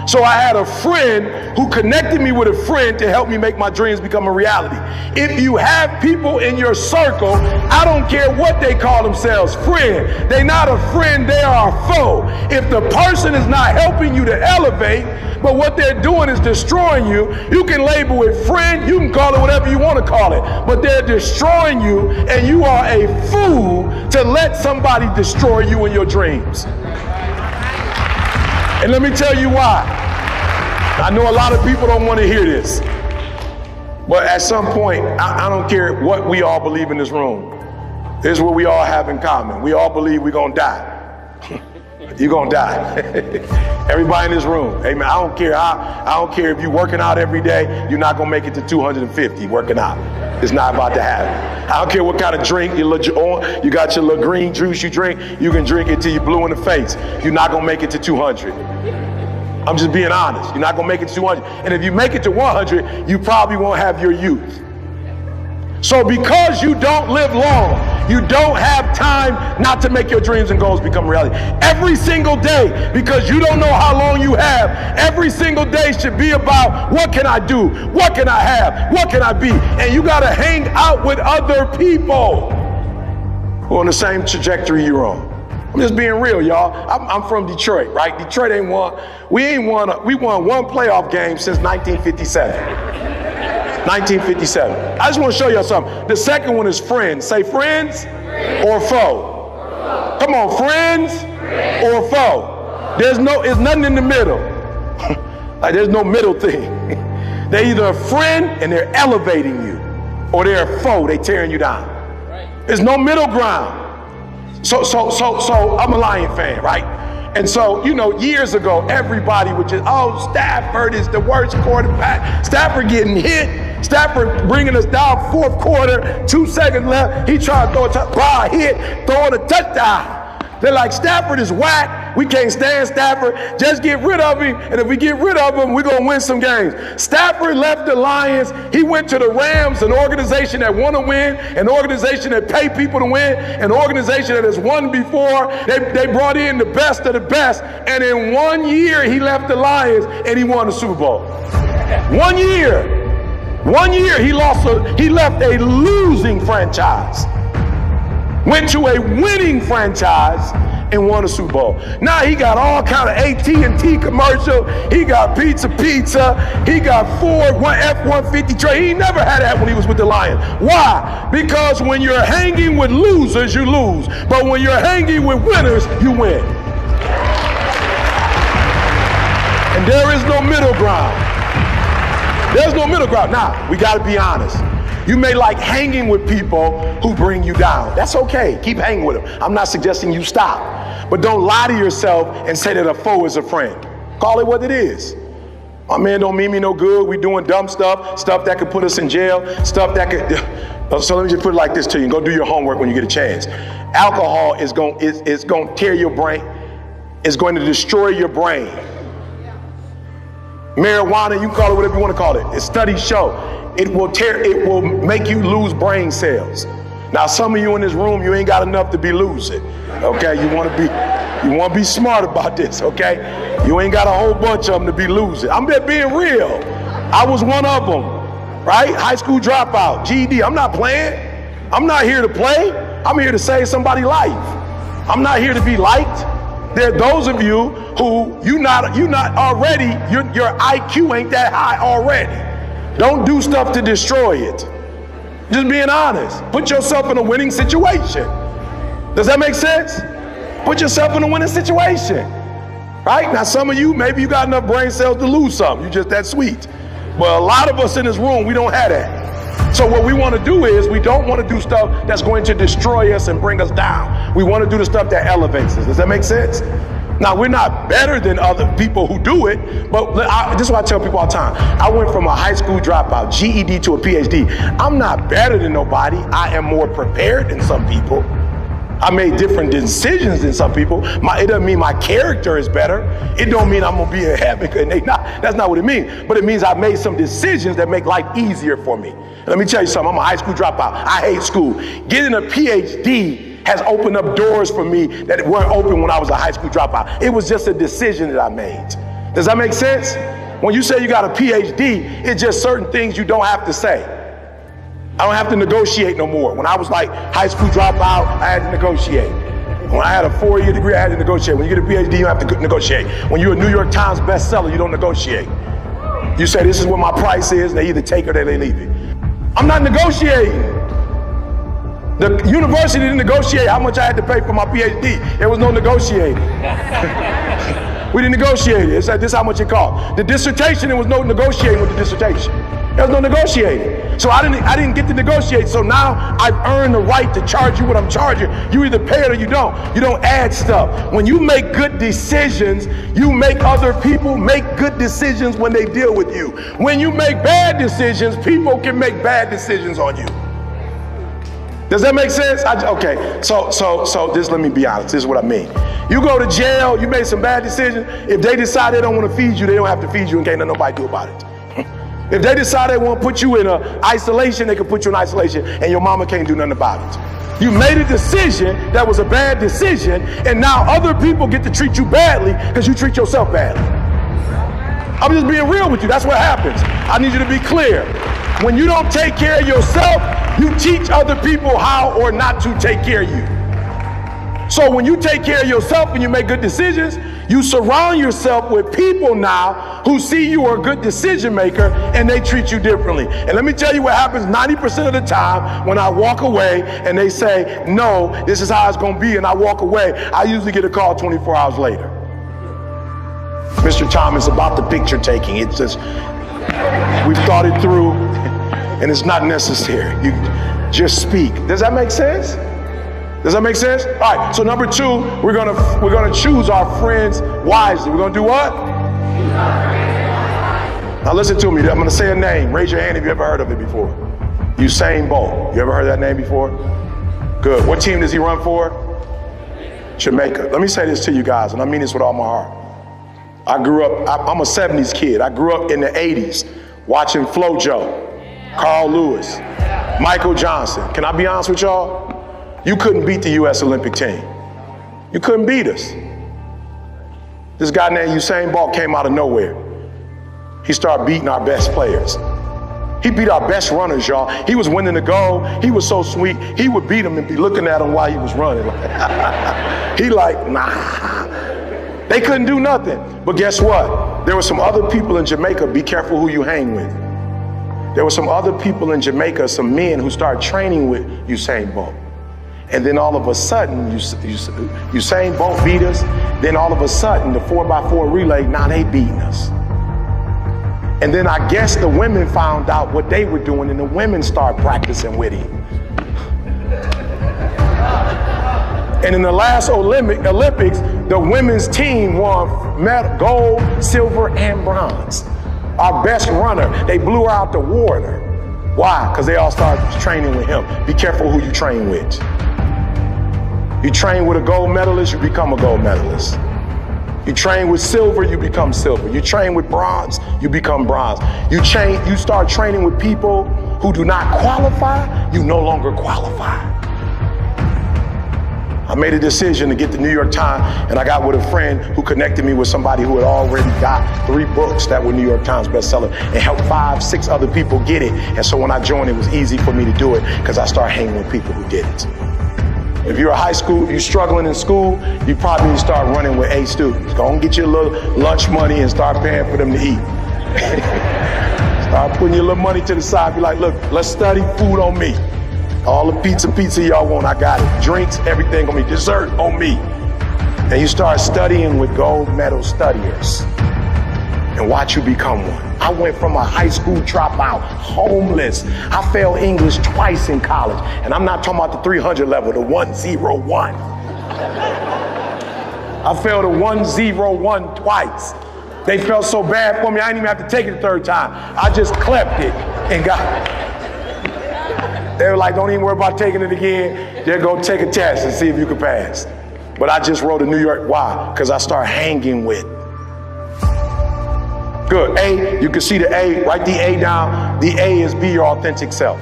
So I had a friend who connected me with a friend to help me make my dreams become a reality. If you have people in your circle, I don't care what they call themselves, friend. They're not a friend, they are a foe. If the person is not helping you to elevate, but what they're doing is destroying you, you can label it friend, you can call it whatever you want to call it, but they're destroying you, and you are a fool to let somebody destroy you in your dreams. And let me tell you why. I know a lot of people don't want to hear this, but at some point, I don't care what we all believe in this room. Here's what we all have in common. We all believe we're going to die. You're going to die. Everybody in this room. Amen. I don't care if you're working out every day, you're not going to make it to 250 working out. It's not about to happen. I don't care what kind of drink you got your little green juice you drink, you can drink it till you're blue in the face. You're not going to make it to 200. I'm just being honest. You're not going to make it to 200. And if you make it to 100, you probably won't have your youth. So because you don't live long, you don't have time not to make your dreams and goals become reality. Every single day, because you don't know how long you have, every single day should be about what can I do? What can I have? What can I be? And you got to hang out with other people who are on the same trajectory you're on. I'm just being real, y'all. I'm from Detroit, right? Detroit we won one playoff game since 1957. 1957. I just want to show y'all something. The second one is friends. Say friends or foe. Come on, friends or foe. It's nothing in the middle. Like there's no middle thing. They're either a friend and they're elevating you, or they're a foe, they tearing you down. There's no middle ground. So I'm a Lion fan, right? And so, you know, years ago, everybody would just, oh, Stafford is the worst quarterback. Stafford getting hit. Stafford bringing us down fourth quarter, 2 seconds left. He tried to throw a touchdown, hit, throwing a touchdown. They're like, Stafford is whack. We can't stand Stafford. Just get rid of him. And if we get rid of him, we're going to win some games. Stafford left the Lions. He went to the Rams, an organization that want to win, an organization that pay people to win, an organization that has won before. They brought in the best of the best. And in 1 year, he left the Lions and he won the Super Bowl. 1 year. 1 year, he left a losing franchise. Went to a winning franchise and won a Super Bowl. Now he got all kind of AT&T commercial. He got pizza. He got Ford F-150 trade. He never had that when he was with the Lions. Why? Because when you're hanging with losers, you lose. But when you're hanging with winners, you win. And there is no middle ground. There's no middle ground. Now, we got to be honest. You may like hanging with people who bring you down. That's okay. Keep hanging with them. I'm not suggesting you stop. But don't lie to yourself and say that a foe is a friend. Call it what it is. My man don't mean me no good. We doing dumb stuff that could put us in jail, stuff that could... So let me just put it like this to you and go do your homework when you get a chance. Alcohol is going to tear your brain. It's going to destroy your brain. Marijuana, you can call it whatever you want to call it. Studies show it will make you lose brain cells. Now, some of you in this room, you ain't got enough to be losing. Okay, you want to be smart about this. Okay, you ain't got a whole bunch of them to be losing. I'm just being real. I was one of them, right? High school dropout, GED. I'm not playing. I'm not here to play. I'm here to save somebody's life. I'm not here to be liked. There are those of you who you're not already. Your IQ ain't that high already. Don't do stuff to destroy it. Just being honest. Put yourself in a winning situation. Does that make sense? Put yourself in a winning situation. Right? Now, some of you, maybe you got enough brain cells to lose something. You're just that sweet. But a lot of us in this room, we don't have that. So what we want to do is we don't want to do stuff that's going to destroy us and bring us down. We want to do the stuff that elevates us. Does that make sense? Now, we're not better than other people who do it, but this is what I tell people all the time. I went from a high school dropout, GED, to a PhD. I'm not better than nobody. I am more prepared than some people. I made different decisions than some people. It doesn't mean my character is better. It don't mean I'm going to be in heaven. That's not what it means. But it means I made some decisions that make life easier for me. Let me tell you something. I'm a high school dropout. I hate school. Getting a PhD has opened up doors for me that weren't open when I was a high school dropout. It was just a decision that I made. Does that make sense? When you say you got a PhD, it's just certain things you don't have to say. I don't have to negotiate no more. When I was like high school dropout, I had to negotiate. When I had a 4-year degree, I had to negotiate. When you get a PhD, you don't have to negotiate. When you're a New York Times bestseller, you don't negotiate. You say, this is what my price is, and they either take it or they leave it. I'm not negotiating. The university didn't negotiate how much I had to pay for my PhD. There was no negotiating. We didn't negotiate it. It said, this is how much it cost. The dissertation, there was no negotiating with the dissertation. There was no negotiating. So I didn't get to negotiate. So now I've earned the right to charge you what I'm charging. You either pay it or you don't. You don't add stuff. When you make good decisions, you make other people make good decisions when they deal with you. When you make bad decisions, people can make bad decisions on you. Does that make sense? Okay, so just let me be honest. This is what I mean. You go to jail, you made some bad decisions. If they decide they don't want to feed you, they don't have to feed you and can't let nobody do about it. If they decide they want to put you in isolation, they can put you in isolation and your mama can't do nothing about it. You made a decision that was a bad decision, and now other people get to treat you badly because you treat yourself badly. I'm just being real with you. That's what happens. I need you to be clear. When you don't take care of yourself, you teach other people how or not to take care of you. So when you take care of yourself and you make good decisions, you surround yourself with people now who see you are a good decision maker and they treat you differently. And let me tell you what happens 90% of the time when I walk away and they say, no, this is how it's going to be, and I walk away, I usually get a call 24 hours later. Mr. Thomas, about the picture taking. It's just, We've thought it through, and it's not necessary. You just speak. Does that make sense? Does that make sense? All right, so number 2, we're gonna choose our friends wisely. We're gonna do what? Now listen to me, I'm gonna say a name. Raise your hand if you ever heard of it before. Usain Bolt. You ever heard that name before? Good. What team does he run for? Jamaica. Let me say this to you guys, and I mean this with all my heart. I grew up, I'm a 70s kid. I grew up in the 80s watching FloJo, Carl Lewis, Michael Johnson. Can I be honest with y'all? You couldn't beat the U.S. Olympic team. You couldn't beat us. This guy named Usain Bolt came out of nowhere. He started beating our best players. He beat our best runners, y'all. He was winning the gold. He was so sweet. He would beat them and be looking at him while he was running. He like, nah. They couldn't do nothing. But guess what? There were some other people in Jamaica. Be careful who you hang with. There were some other people in Jamaica, some men who started training with Usain Bolt. And then all of a sudden, Usain Bolt beat us. Then all of a sudden, the 4x4 relay, now they beating us. And then I guess the women found out what they were doing, and the women started practicing with him. And in the last Olympics, the women's team won gold, silver, and bronze. Our best runner, they blew her out the water. Why? Because they all started training with him. Be careful who you train with. You train with a gold medalist, you become a gold medalist. You train with silver, you become silver. You train with bronze, you become bronze. You start training with people who do not qualify, you no longer qualify. I made a decision to get the New York Times, and I got with a friend who connected me with somebody who had already got 3 books that were New York Times bestseller and helped 5, 6 other people get it. And so when I joined, it was easy for me to do it because I started hanging with people who did it. If you're a high school, if you're struggling in school, you probably need to start running with A students. Go and get your little lunch money and start paying for them to eat. Start putting your little money to the side. Be like, look, let's study food on me. All the pizza y'all want, I got it. Drinks, everything on me. Dessert on me. And you start studying with gold medal studiers and watch you become one. I went from a high school dropout, homeless. I failed English twice in college. And I'm not talking about the 300 level, the 101. I failed a 101 twice. They felt so bad for me, I didn't even have to take it the 3rd time. I just clept it and got it. They were like, don't even worry about taking it again. Just go take a test and see if you can pass. But I just wrote a New York, why? Because I started hanging with. Good, A, you can see the A, write the A down. The A is be your authentic self.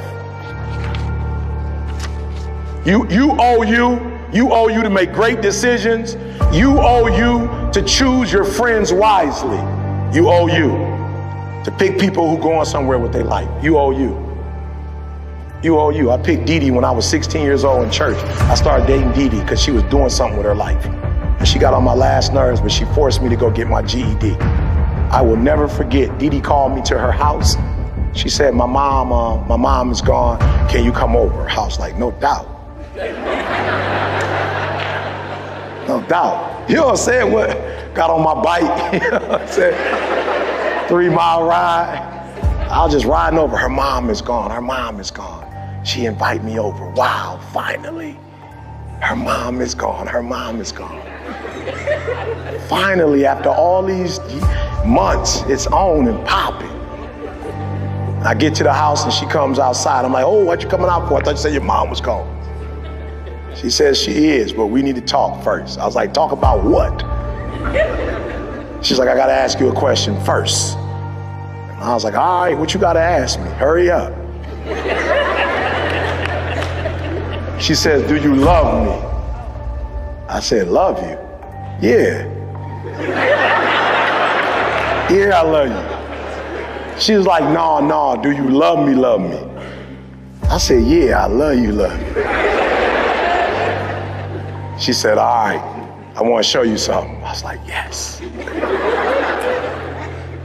You owe you to make great decisions. You owe you to choose your friends wisely. You owe you to pick people who going somewhere with their life. You owe you. You owe you. I picked Dee Dee when I was 16 years old in church. I started dating Dee Dee because she was doing something with her life. And she got on my last nerves, but she forced me to go get my GED. I will never forget, Dee Dee called me to her house. She said, my mom is gone. Can you come over? I was like, no doubt. No doubt. You know what I'm saying? What? Got on my bike, you know what I'm saying? 3-mile ride. I was just riding over. Her mom is gone. Her mom is gone. She invited me over. Wow, finally. Her mom is gone. Her mom is gone. Finally, after all these months, it's on and popping. I get to the house and she comes outside. I'm like, oh, what you coming out for? I thought you said your mom was gone. She says she is, but we need to talk first. I was like, talk about what? She's like, I gotta ask you a question first. And I was like, all right, what you gotta ask me? Hurry up. She says, do you love me? I said, love you? Yeah. Yeah, I love you. She was like, no, do you love me, love me? I said, yeah, I love you, love you. She said, all right, I want to show you something. I was like, yes.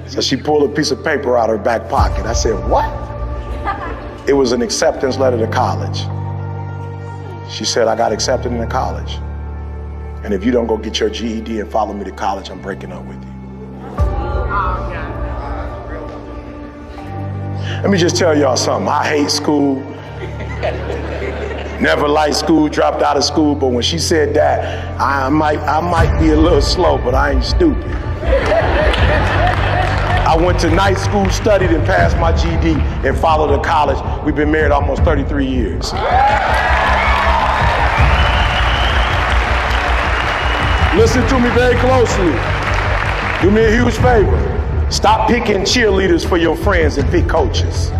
So she pulled a piece of paper out of her back pocket. I said, what? It was an acceptance letter to college. She said, I got accepted into college. And if you don't go get your GED and follow me to college, I'm breaking up with you. Let me just tell y'all something. I hate school. Never liked school, dropped out of school, but when she said that, I might be a little slow, but I ain't stupid. I went to night school, studied and passed my GED and followed to college. We've been married almost 33 years. Listen to me very closely. Do me a huge favor. Stop picking cheerleaders for your friends and pick coaches.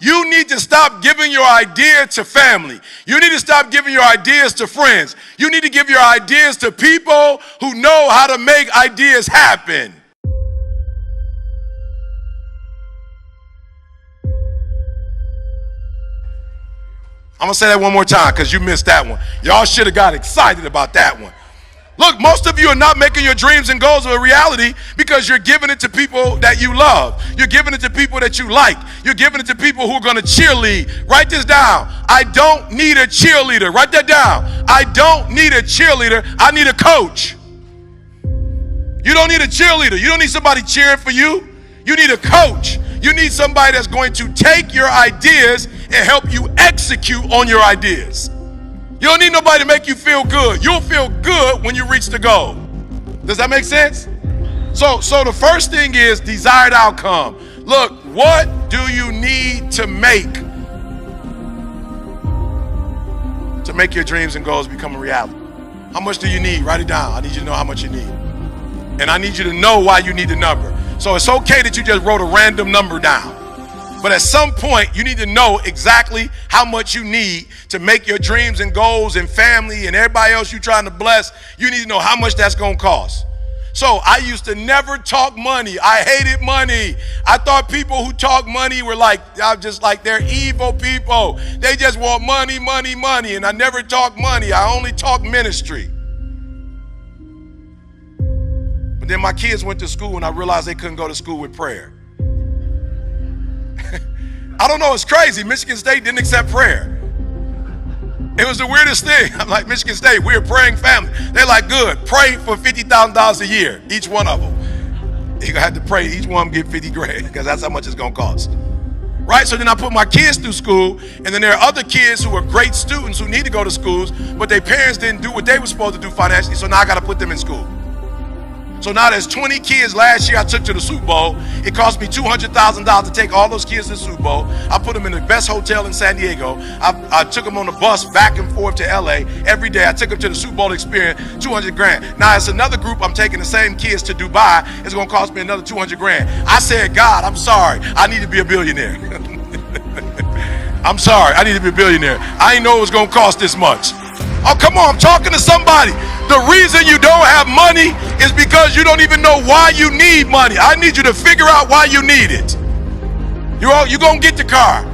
You need to stop giving your idea to family. You need to stop giving your ideas to friends. You need to give your ideas to people who know how to make ideas happen. I'm gonna say that one more time because you missed that one. Y'all should have got excited about that one. Look, most of you are not making your dreams and goals a reality because you're giving it to people that you love. You're giving it to people that you like. You're giving it to people who are going to cheerlead. Write this down. I don't need a cheerleader. Write that down. I don't need a cheerleader. I need a coach. You don't need a cheerleader. You don't need somebody cheering for you. You need a coach. You need somebody that's going to take your ideas and help you execute on your ideas. You don't need nobody to make you feel good. You'll feel good when you reach the goal. Does that make sense? So the first thing is desired outcome. Look, what do you need to make your dreams and goals become a reality? How much do you need? Write it down. I need you to know how much you need. And I need you to know why you need the number. So it's okay that you just wrote a random number down. But at some point, you need to know exactly how much you need to make your dreams and goals and family and everybody else you're trying to bless. You need to know how much that's going to cost. So I used to never talk money. I hated money. I thought people who talk money were they're evil people. They just want money, money, money. And I never talked money. I only talked ministry. But then my kids went to school and I realized they couldn't go to school with prayer. I don't know, it's crazy. Michigan State didn't accept prayer. It was the weirdest thing. I'm like, Michigan State, we're a praying family. They're like, good, pray for $50,000 a year, each one of them. You're gonna have to pray, each one get 50 grand, because that's how much it's gonna cost. Right, so then I put my kids through school, and then there are other kids who are great students who need to go to schools, but their parents didn't do what they were supposed to do financially, so now I gotta put them in school. So now there's 20 kids last year I took to the Super Bowl. It cost me $200,000 to take all those kids to the Super Bowl. I put them in the best hotel in San Diego. I took them on the bus back and forth to LA every day. I took them to the Super Bowl experience, 200 grand. Now it's another group, I'm taking the same kids to Dubai. It's gonna cost me another 200 grand. I said, God, I'm sorry. I need to be a billionaire. I'm sorry, I need to be a billionaire. I didn't know it was gonna cost this much. Oh, come on, I'm talking to somebody. The reason you don't have money is because you don't even know why you need money. I need you to figure out why you need it. You're going to get the car.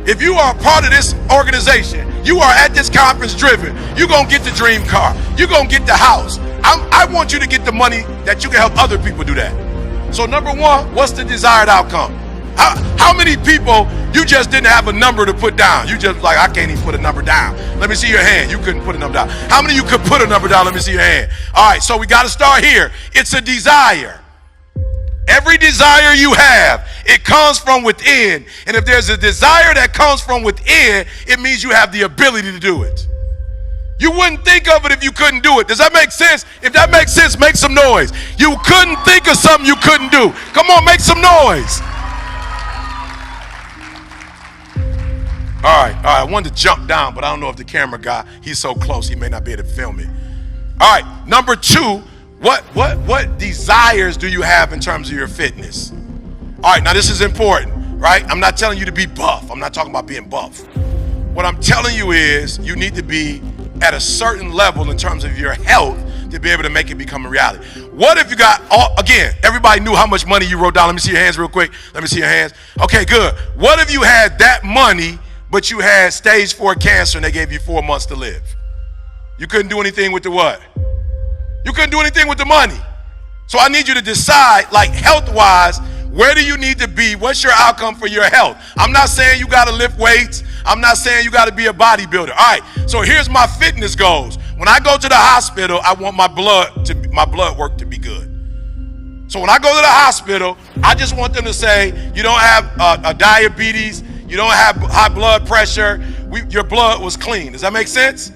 If you are a part of this organization, you are at this conference driven, you're going to get the dream car. You're going to get the house. I want you to get the money that you can help other people do that. So number one, what's the desired outcome? How many people you just didn't have a number to put down? You just like, I can't even put a number down. Let me see your hand. You couldn't put a number down. How many of you could put a number down? Let me see your hand. All right, so we got to start here. It's a desire. Every desire you have, it comes from within. And if there's a desire that comes from within, it means you have the ability to do it. You wouldn't think of it if you couldn't do it. Does that make sense? If that makes sense, make some noise. You couldn't think of something you couldn't do. Come on, make some noise. All right, I wanted to jump down, but I don't know if the camera guy, he's so close, he may not be able to film it. All right, number two, what desires do you have in terms of your fitness? All right, now this is important, right? I'm not telling you to be buff. I'm not talking about being buff. What I'm telling you is you need to be at a certain level in terms of your health to be able to make it become a reality. What if you got, again, everybody knew how much money you wrote down. Let me see your hands real quick. Let me see your hands. Okay, good. What if you had that money but you had stage 4 cancer and they gave you 4 months to live? You couldn't do anything with the what? You couldn't do anything with the money. So I need you to decide, like health-wise, where do you need to be? What's your outcome for your health? I'm not saying you got to lift weights. I'm not saying you got to be a bodybuilder. All right, so here's my fitness goals. When I go to the hospital, I want my blood work to be good. So when I go to the hospital, I just want them to say, you don't have diabetes, you don't have high blood pressure, your blood was clean. Does that make sense?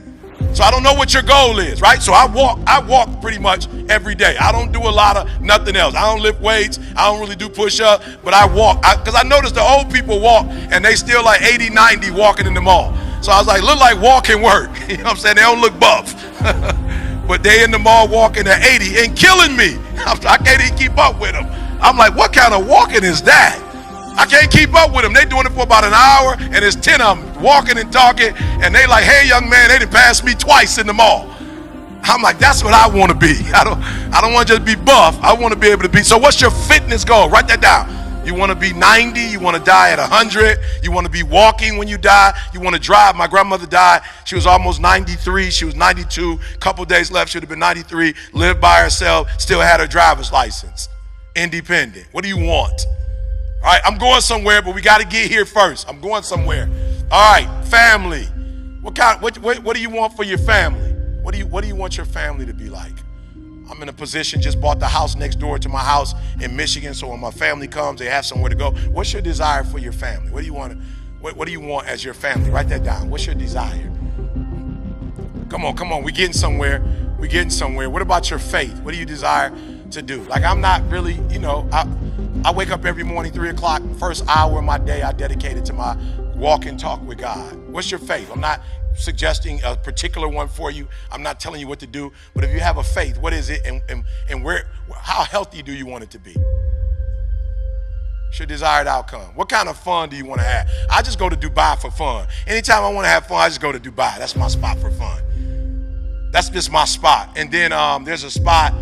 So I don't know what your goal is, right? So I walk pretty much every day. I don't do a lot of nothing else. I don't lift weights. I don't really do push-ups, but I walk. Because I noticed the old people walk, and they still like 80, 90 walking in the mall. So I was like, look like walking work. You know what I'm saying? They don't look buff. But they in the mall walking at 80 and killing me. I can't even keep up with them. I'm like, what kind of walking is that? I can't keep up with them. They doing it for about an hour, and there's 10 of them walking and talking, and they like, hey, young man, they done passed me twice in the mall. I'm like, that's what I want to be. I don't want to just be buff. I want to be able to be. So what's your fitness goal? Write that down. You want to be 90. You want to die at 100. You want to be walking when you die. You want to drive. My grandmother died. She was almost 93. She was 92. Couple days left. She would have been 93. Lived by herself. Still had her driver's license. Independent. What do you want? All right, I'm going somewhere, but we got to get here first. I'm going somewhere. All right, family. What do you want for your family? What do you want your family to be like? I'm in a position, just bought the house next door to my house in Michigan, so when my family comes, they have somewhere to go. What's your desire for your family? What do you want as your family? Write that down. What's your desire? Come on. We're getting somewhere. What about your faith? What do you desire to do? Like, I'm not really, I wake up every morning, 3 o'clock, first hour of my day, I dedicate it to my walk and talk with God. What's your faith? I'm not suggesting a particular one for you. I'm not telling you what to do, but if you have a faith, what is it, and how healthy do you want it to be? It's your desired outcome. What kind of fun do you want to have? I just go to Dubai for fun. Anytime I want to have fun, I just go to Dubai. That's my spot for fun. That's just my spot. And then there's a spot,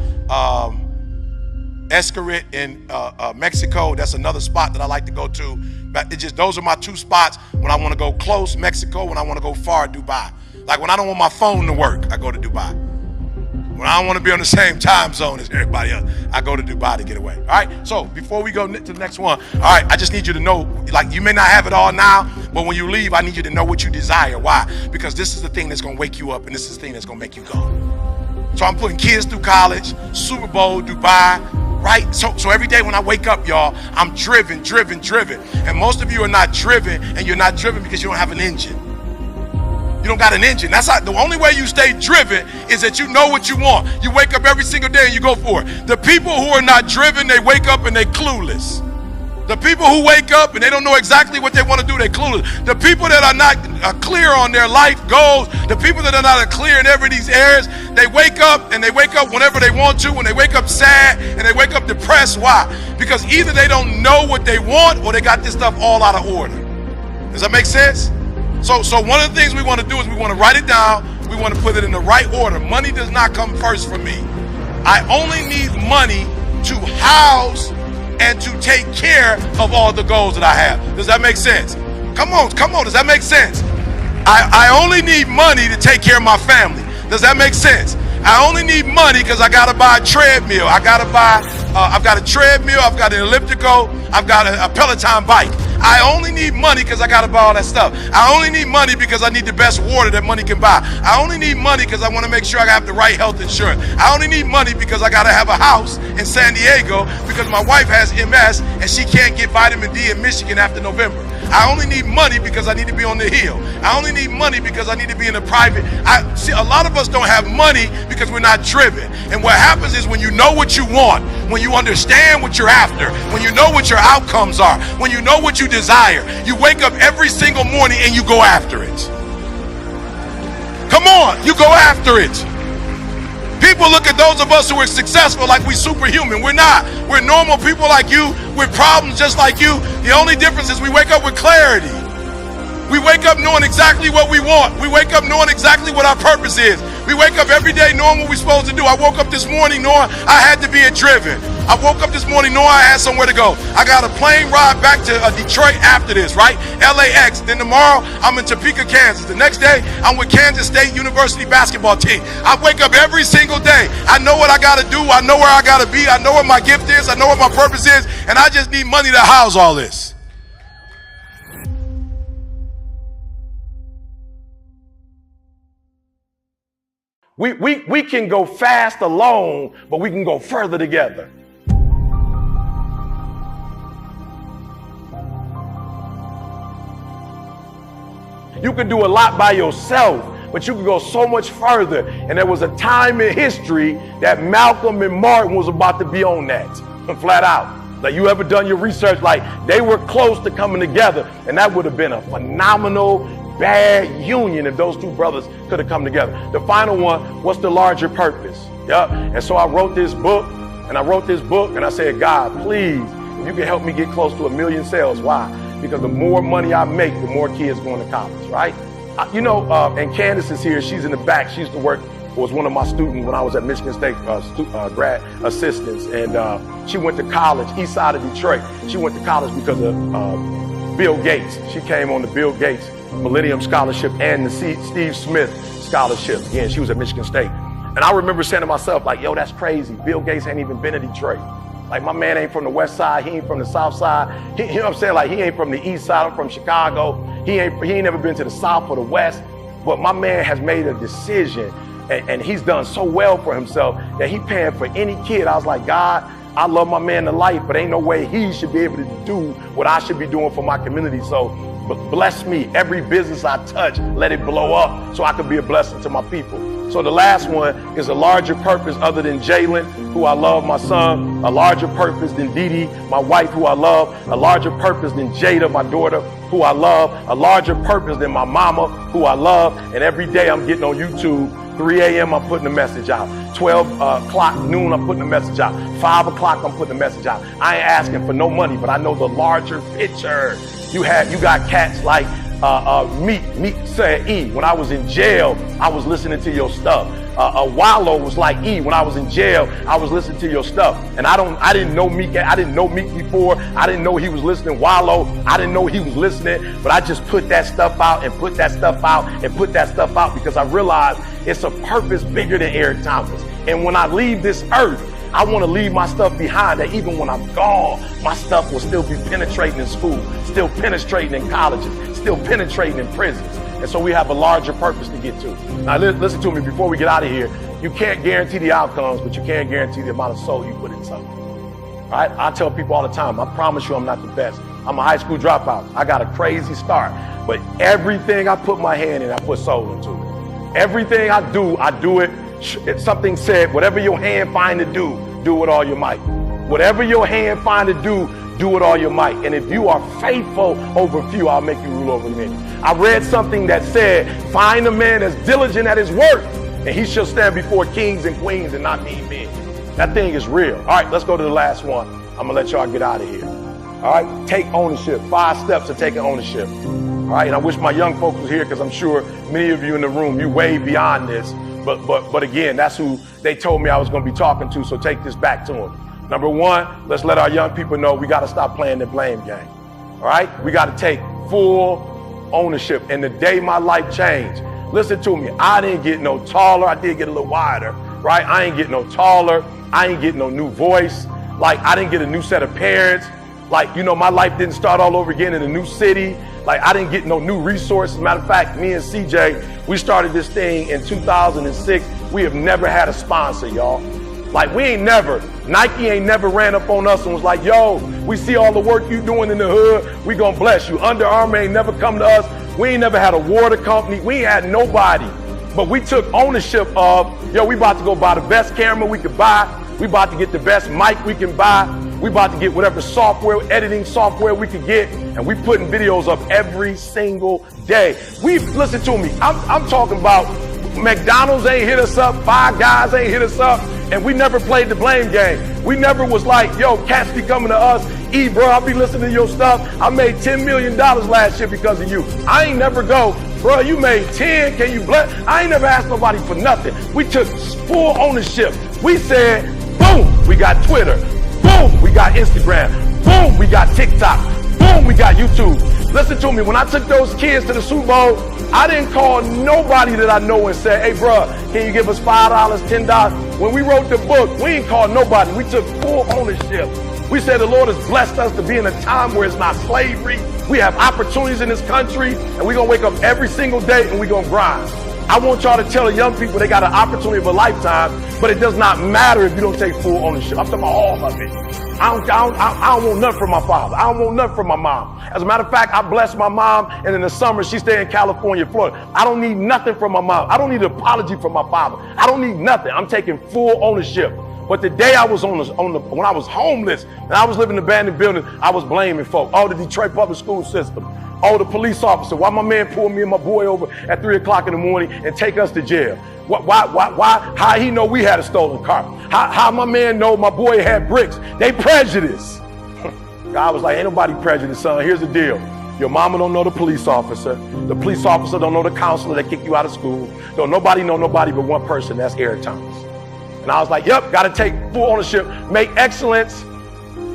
Escarit in Mexico. That's another spot that I like to go to. But those are my two spots when I want to go close, Mexico. When I want to go far, Dubai. Like when I don't want my phone to work, I go to Dubai. When I don't want to be on the same time zone as everybody else, I go to Dubai to get away. All right, so before we go to the next one, all right, I just need you to know, like, you may not have it all now, but when you leave, I need you to know what you desire. Why? Because this is the thing that's going to wake you up, and this is the thing that's going to make you go. So I'm putting kids through college, Super Bowl, Dubai, right? So every day when I wake up, y'all, I'm driven. And most of you are not driven, and you're not driven because you don't have an engine. You don't got an engine. That's the only way you stay driven is that you know what you want. You wake up every single day and you go for it. The people who are not driven, they wake up and they clueless. The people who wake up and they don't know exactly what they want to do, they clueless. The people that are not clear on their life goals, the people that are not clear in every these areas, they wake up and they wake up whenever they want to, and they wake up sad and they wake up depressed. Why? Because either they don't know what they want or they got this stuff all out of order. Does that make sense? So one of the things we want to do is we want to write it down. We want to put it in the right order. Money does not come first for me. I only need money to house and to take care of all the goals that I have. Does that make sense? Come on. Does that make sense? I only need money to take care of my family. Does that make sense? I only need money because I got to buy a treadmill. I've got a treadmill. I've got an elliptical. I've got a Peloton bike. I only need money because I got to buy all that stuff. I only need money because I need the best water that money can buy. I only need money because I want to make sure I have the right health insurance. I only need money because I got to have a house in San Diego because my wife has MS and she can't get vitamin D in Michigan after November. I only need money because I need to be on the hill. I only need money because I need to be in a private. See, a lot of us don't have money because we're not driven. And what happens is when you know what you want, when you understand what you're after, when you know what your outcomes are, when you know what you desire, you wake up every single morning and you go after it. Come on, you go after it. People look at those of us who are successful like we superhuman. We're not. We're normal people like you with problems just like you. The only difference is we wake up with clarity. We wake up knowing exactly what we want. We wake up knowing exactly what our purpose is. We wake up every day knowing what we're supposed to do. I woke up this morning knowing I had to be driven. I woke up this morning knowing I had somewhere to go. I got a plane ride back to Detroit after this, right? LAX. Then tomorrow, I'm in Topeka, Kansas. The next day, I'm with Kansas State University basketball team. I wake up every single day. I know what I got to do. I know where I got to be. I know what my gift is. I know what my purpose is. And I just need money to house all this. We can go fast alone, but we can go further together. You can do a lot by yourself, but you can go so much further. And there was a time in history that Malcolm and Martin was about to be on that, flat out. Like, you ever done your research? Like, they were close to coming together, and that would have been a phenomenal, bad union if those two brothers could have come together. The final one, what's the larger purpose? Yeah. And so I wrote this book, and I said, God, please, if you can help me get close to 1 million sales. Why? Because the more money I make, the more kids going to college, right? And Candace is here. She's in the back. She used to work, was one of my students when I was at Michigan State grad assistants. And she went to college, east side of Detroit. She went to college because of Bill Gates. She came on the Bill Gates Millennium Scholarship and the Steve Smith Scholarship. Again, she was at Michigan State. And I remember saying to myself, like, yo, that's crazy. Bill Gates ain't even been to Detroit. Like, my man ain't from the west side, he ain't from the south side. You know what I'm saying? Like, he ain't from the east side, I'm from Chicago. He ain't never been to the south or the west. But my man has made a decision, and he's done so well for himself that he paying for any kid. I was like, God, I love my man to life, but ain't no way he should be able to do what I should be doing for my community. So bless me. Every business I touch, let it blow up so I can be a blessing to my people. So the last one is a larger purpose other than Jalen, who I love, my son, a larger purpose than Dee Dee, my wife, who I love, a larger purpose than Jada, my daughter, who I love, a larger purpose than my mama, who I love. And every day I'm getting on YouTube, 3 a.m. I'm putting a message out, 12 o'clock noon I'm putting a message out, 5 o'clock I'm putting a message out. I ain't asking for no money, but I know the larger picture. You got cats like Meek said, E, when I was in jail, I was listening to your stuff. Wallow was like, E, when I was in jail, I was listening to your stuff. And I didn't know Meek before. I didn't know he was listening. Wallow, I didn't know he was listening, but I just put that stuff out and put that stuff out and put that stuff out because I realized it's a purpose bigger than Eric Thomas. And when I leave this earth, I want to leave my stuff behind that even when I'm gone, my stuff will still be penetrating in school, still penetrating in colleges, still penetrating in prisons. And so we have a larger purpose to get to. Now listen to me before we get out of here. You can't guarantee the outcomes, but you can guarantee the amount of soul you put in something. All right? I tell people all the time, I promise you I'm not the best. I'm a high school dropout. I got a crazy start. But everything I put my hand in, I put soul into it. Everything I do it. It's something said, whatever your hand find to do with all your might. Whatever your hand find to do with all your might. And if you are faithful over few, I'll make you rule over many. I read something that said, find a man that's diligent at his work, and he shall stand before kings and queens and not mean men. That thing is real. All right, let's go to the last one. I'm gonna let y'all get out of here. All right, take ownership. 5 steps to taking ownership. All right, and I wish my young folks was here because I'm sure many of you in the room, you way beyond this. But again, that's who they told me I was going to be talking to, so take this back to them. Number 1, let's let our young people know we got to stop playing the blame game. All right? We got to take full ownership. And the day my life changed, listen to me, I didn't get no taller. I did get a little wider, right? I ain't get no taller. I ain't get no new voice. Like, I didn't get a new set of parents. Like, you know, my life didn't start all over again in a new city. Like, I didn't get no new resources. Matter of fact, me and CJ, we started this thing in 2006. We have never had a sponsor, y'all. Like, Nike ain't never ran up on us and was like, yo, we see all the work you doing in the hood. We gonna bless you. Under Armour ain't never come to us. We ain't never had a water company. We ain't had nobody. But we took ownership of, yo, we about to go buy the best camera we could buy. We about to get the best mic we can buy. We about to get whatever software, editing software we could get, and we putting videos up every single day. Listen to me, I'm talking about McDonald's ain't hit us up, Five Guys ain't hit us up, and we never played the blame game. We never was like, yo, cats be coming to us, E, bro, I'll be listening to your stuff. I made $10 million last year because of you. I ain't never go, bro, you made 10, can you bless? I ain't never asked nobody for nothing. We took full ownership. We said, boom, we got Twitter. Boom, we got Instagram. Boom, we got TikTok. Boom, we got YouTube. Listen to me, when I took those kids to the Super Bowl, I didn't call nobody that I know and say, hey, bro, can you give us $5, $10? When we wrote the book, we ain't called nobody. We took full ownership. We said the Lord has blessed us to be in a time where it's not slavery. We have opportunities in this country, and we're going to wake up every single day and we're going to grind. I want y'all to tell the young people they got an opportunity of a lifetime, but it does not matter if you don't take full ownership. I'm talking about all of it. I don't want nothing from my father. I don't want nothing from my mom. As a matter of fact, I bless my mom, and in the summer, she stay in California, Florida. I don't need nothing from my mom. I don't need an apology from my father. I don't need nothing. I'm taking full ownership. But the day I was when I was homeless and I was living in abandoned buildings, I was blaming folk. Oh, the Detroit public school system. Oh, the police officer. Why my man pulled me and my boy over at 3 o'clock in the morning and take us to jail? Why? How he know we had a stolen car? How my man know my boy had bricks? They prejudice. God was like, ain't nobody prejudiced, son. Here's the deal. Your mama don't know the police officer. The police officer don't know the counselor that kicked you out of school. Don't nobody know nobody but one person. That's Eric Thomas. And I was like, yep, got to take full ownership, make excellence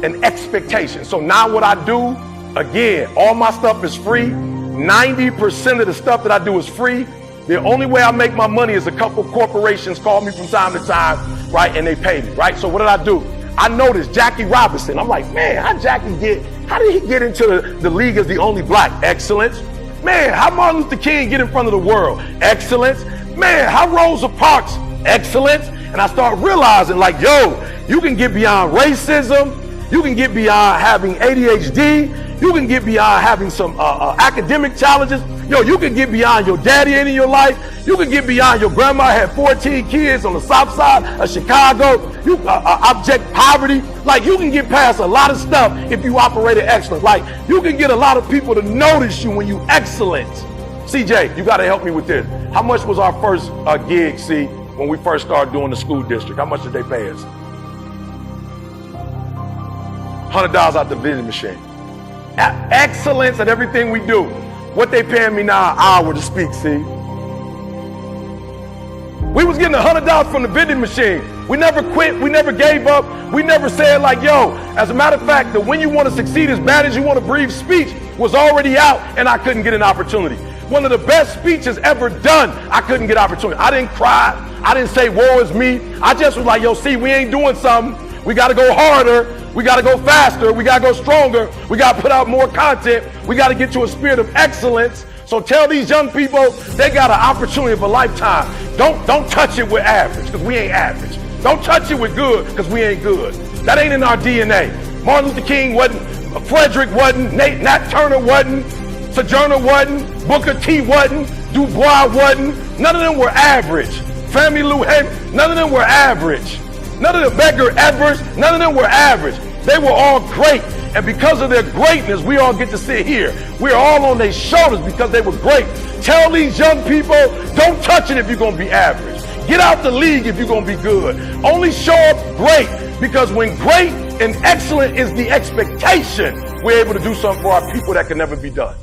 an expectation. So now what I do, again, all my stuff is free. 90% of the stuff that I do is free. The only way I make my money is a couple corporations call me from time to time, right, and they pay me, right? So what did I do? I noticed Jackie Robinson. I'm like, man, how did he get into the league as the only black? Excellence. Man, how Martin Luther King get in front of the world? Excellence. Man, how Rosa Parks? Excellence. And I start realizing, like, yo, you can get beyond racism. You can get beyond having ADHD. You can get beyond having some academic challenges. Yo, you can get beyond your daddy ain't in your life. You can get beyond your grandma had 14 kids on the south side of Chicago. You abject poverty. Like, you can get past a lot of stuff if you operate at excellence. Like, you can get a lot of people to notice you when you excellent. CJ, you got to help me with this. How much was our first gig, C, when we first started doing the school district? How much did they pay us? $100 out the vending machine. Excellence at everything we do. What they paying me now an hour to speak, see? We was getting $100 from the vending machine. We never quit, we never gave up. We never said like, yo, as a matter of fact, the when you want to succeed as bad as you want to breathe speech was already out and I couldn't get an opportunity. One of the best speeches ever done, I couldn't get opportunity. I didn't cry, I didn't say woe is me. I just was like, yo, see, we ain't doing something. We got to go harder. We got to go faster. We got to go stronger. We got to put out more content. We got to get to a spirit of excellence. So tell these young people they got an opportunity of a lifetime. Don't touch it with average, because we ain't average. Don't touch it with good, because we ain't good. That ain't in our DNA. Martin Luther King wasn't, Frederick wasn't, Nat Turner wasn't, Sojourner wasn't, Booker T wasn't, Du Bois wasn't. None of them were average. Fannie Lou Hamer, none of them were average. None of the Medgar Evers, none of them were average. They were all great. And because of their greatness, we all get to sit here. We're all on their shoulders because they were great. Tell these young people, don't touch it if you're going to be average. Get out the league if you're going to be good. Only show up great, because when great and excellent is the expectation, we're able to do something for our people that can never be done.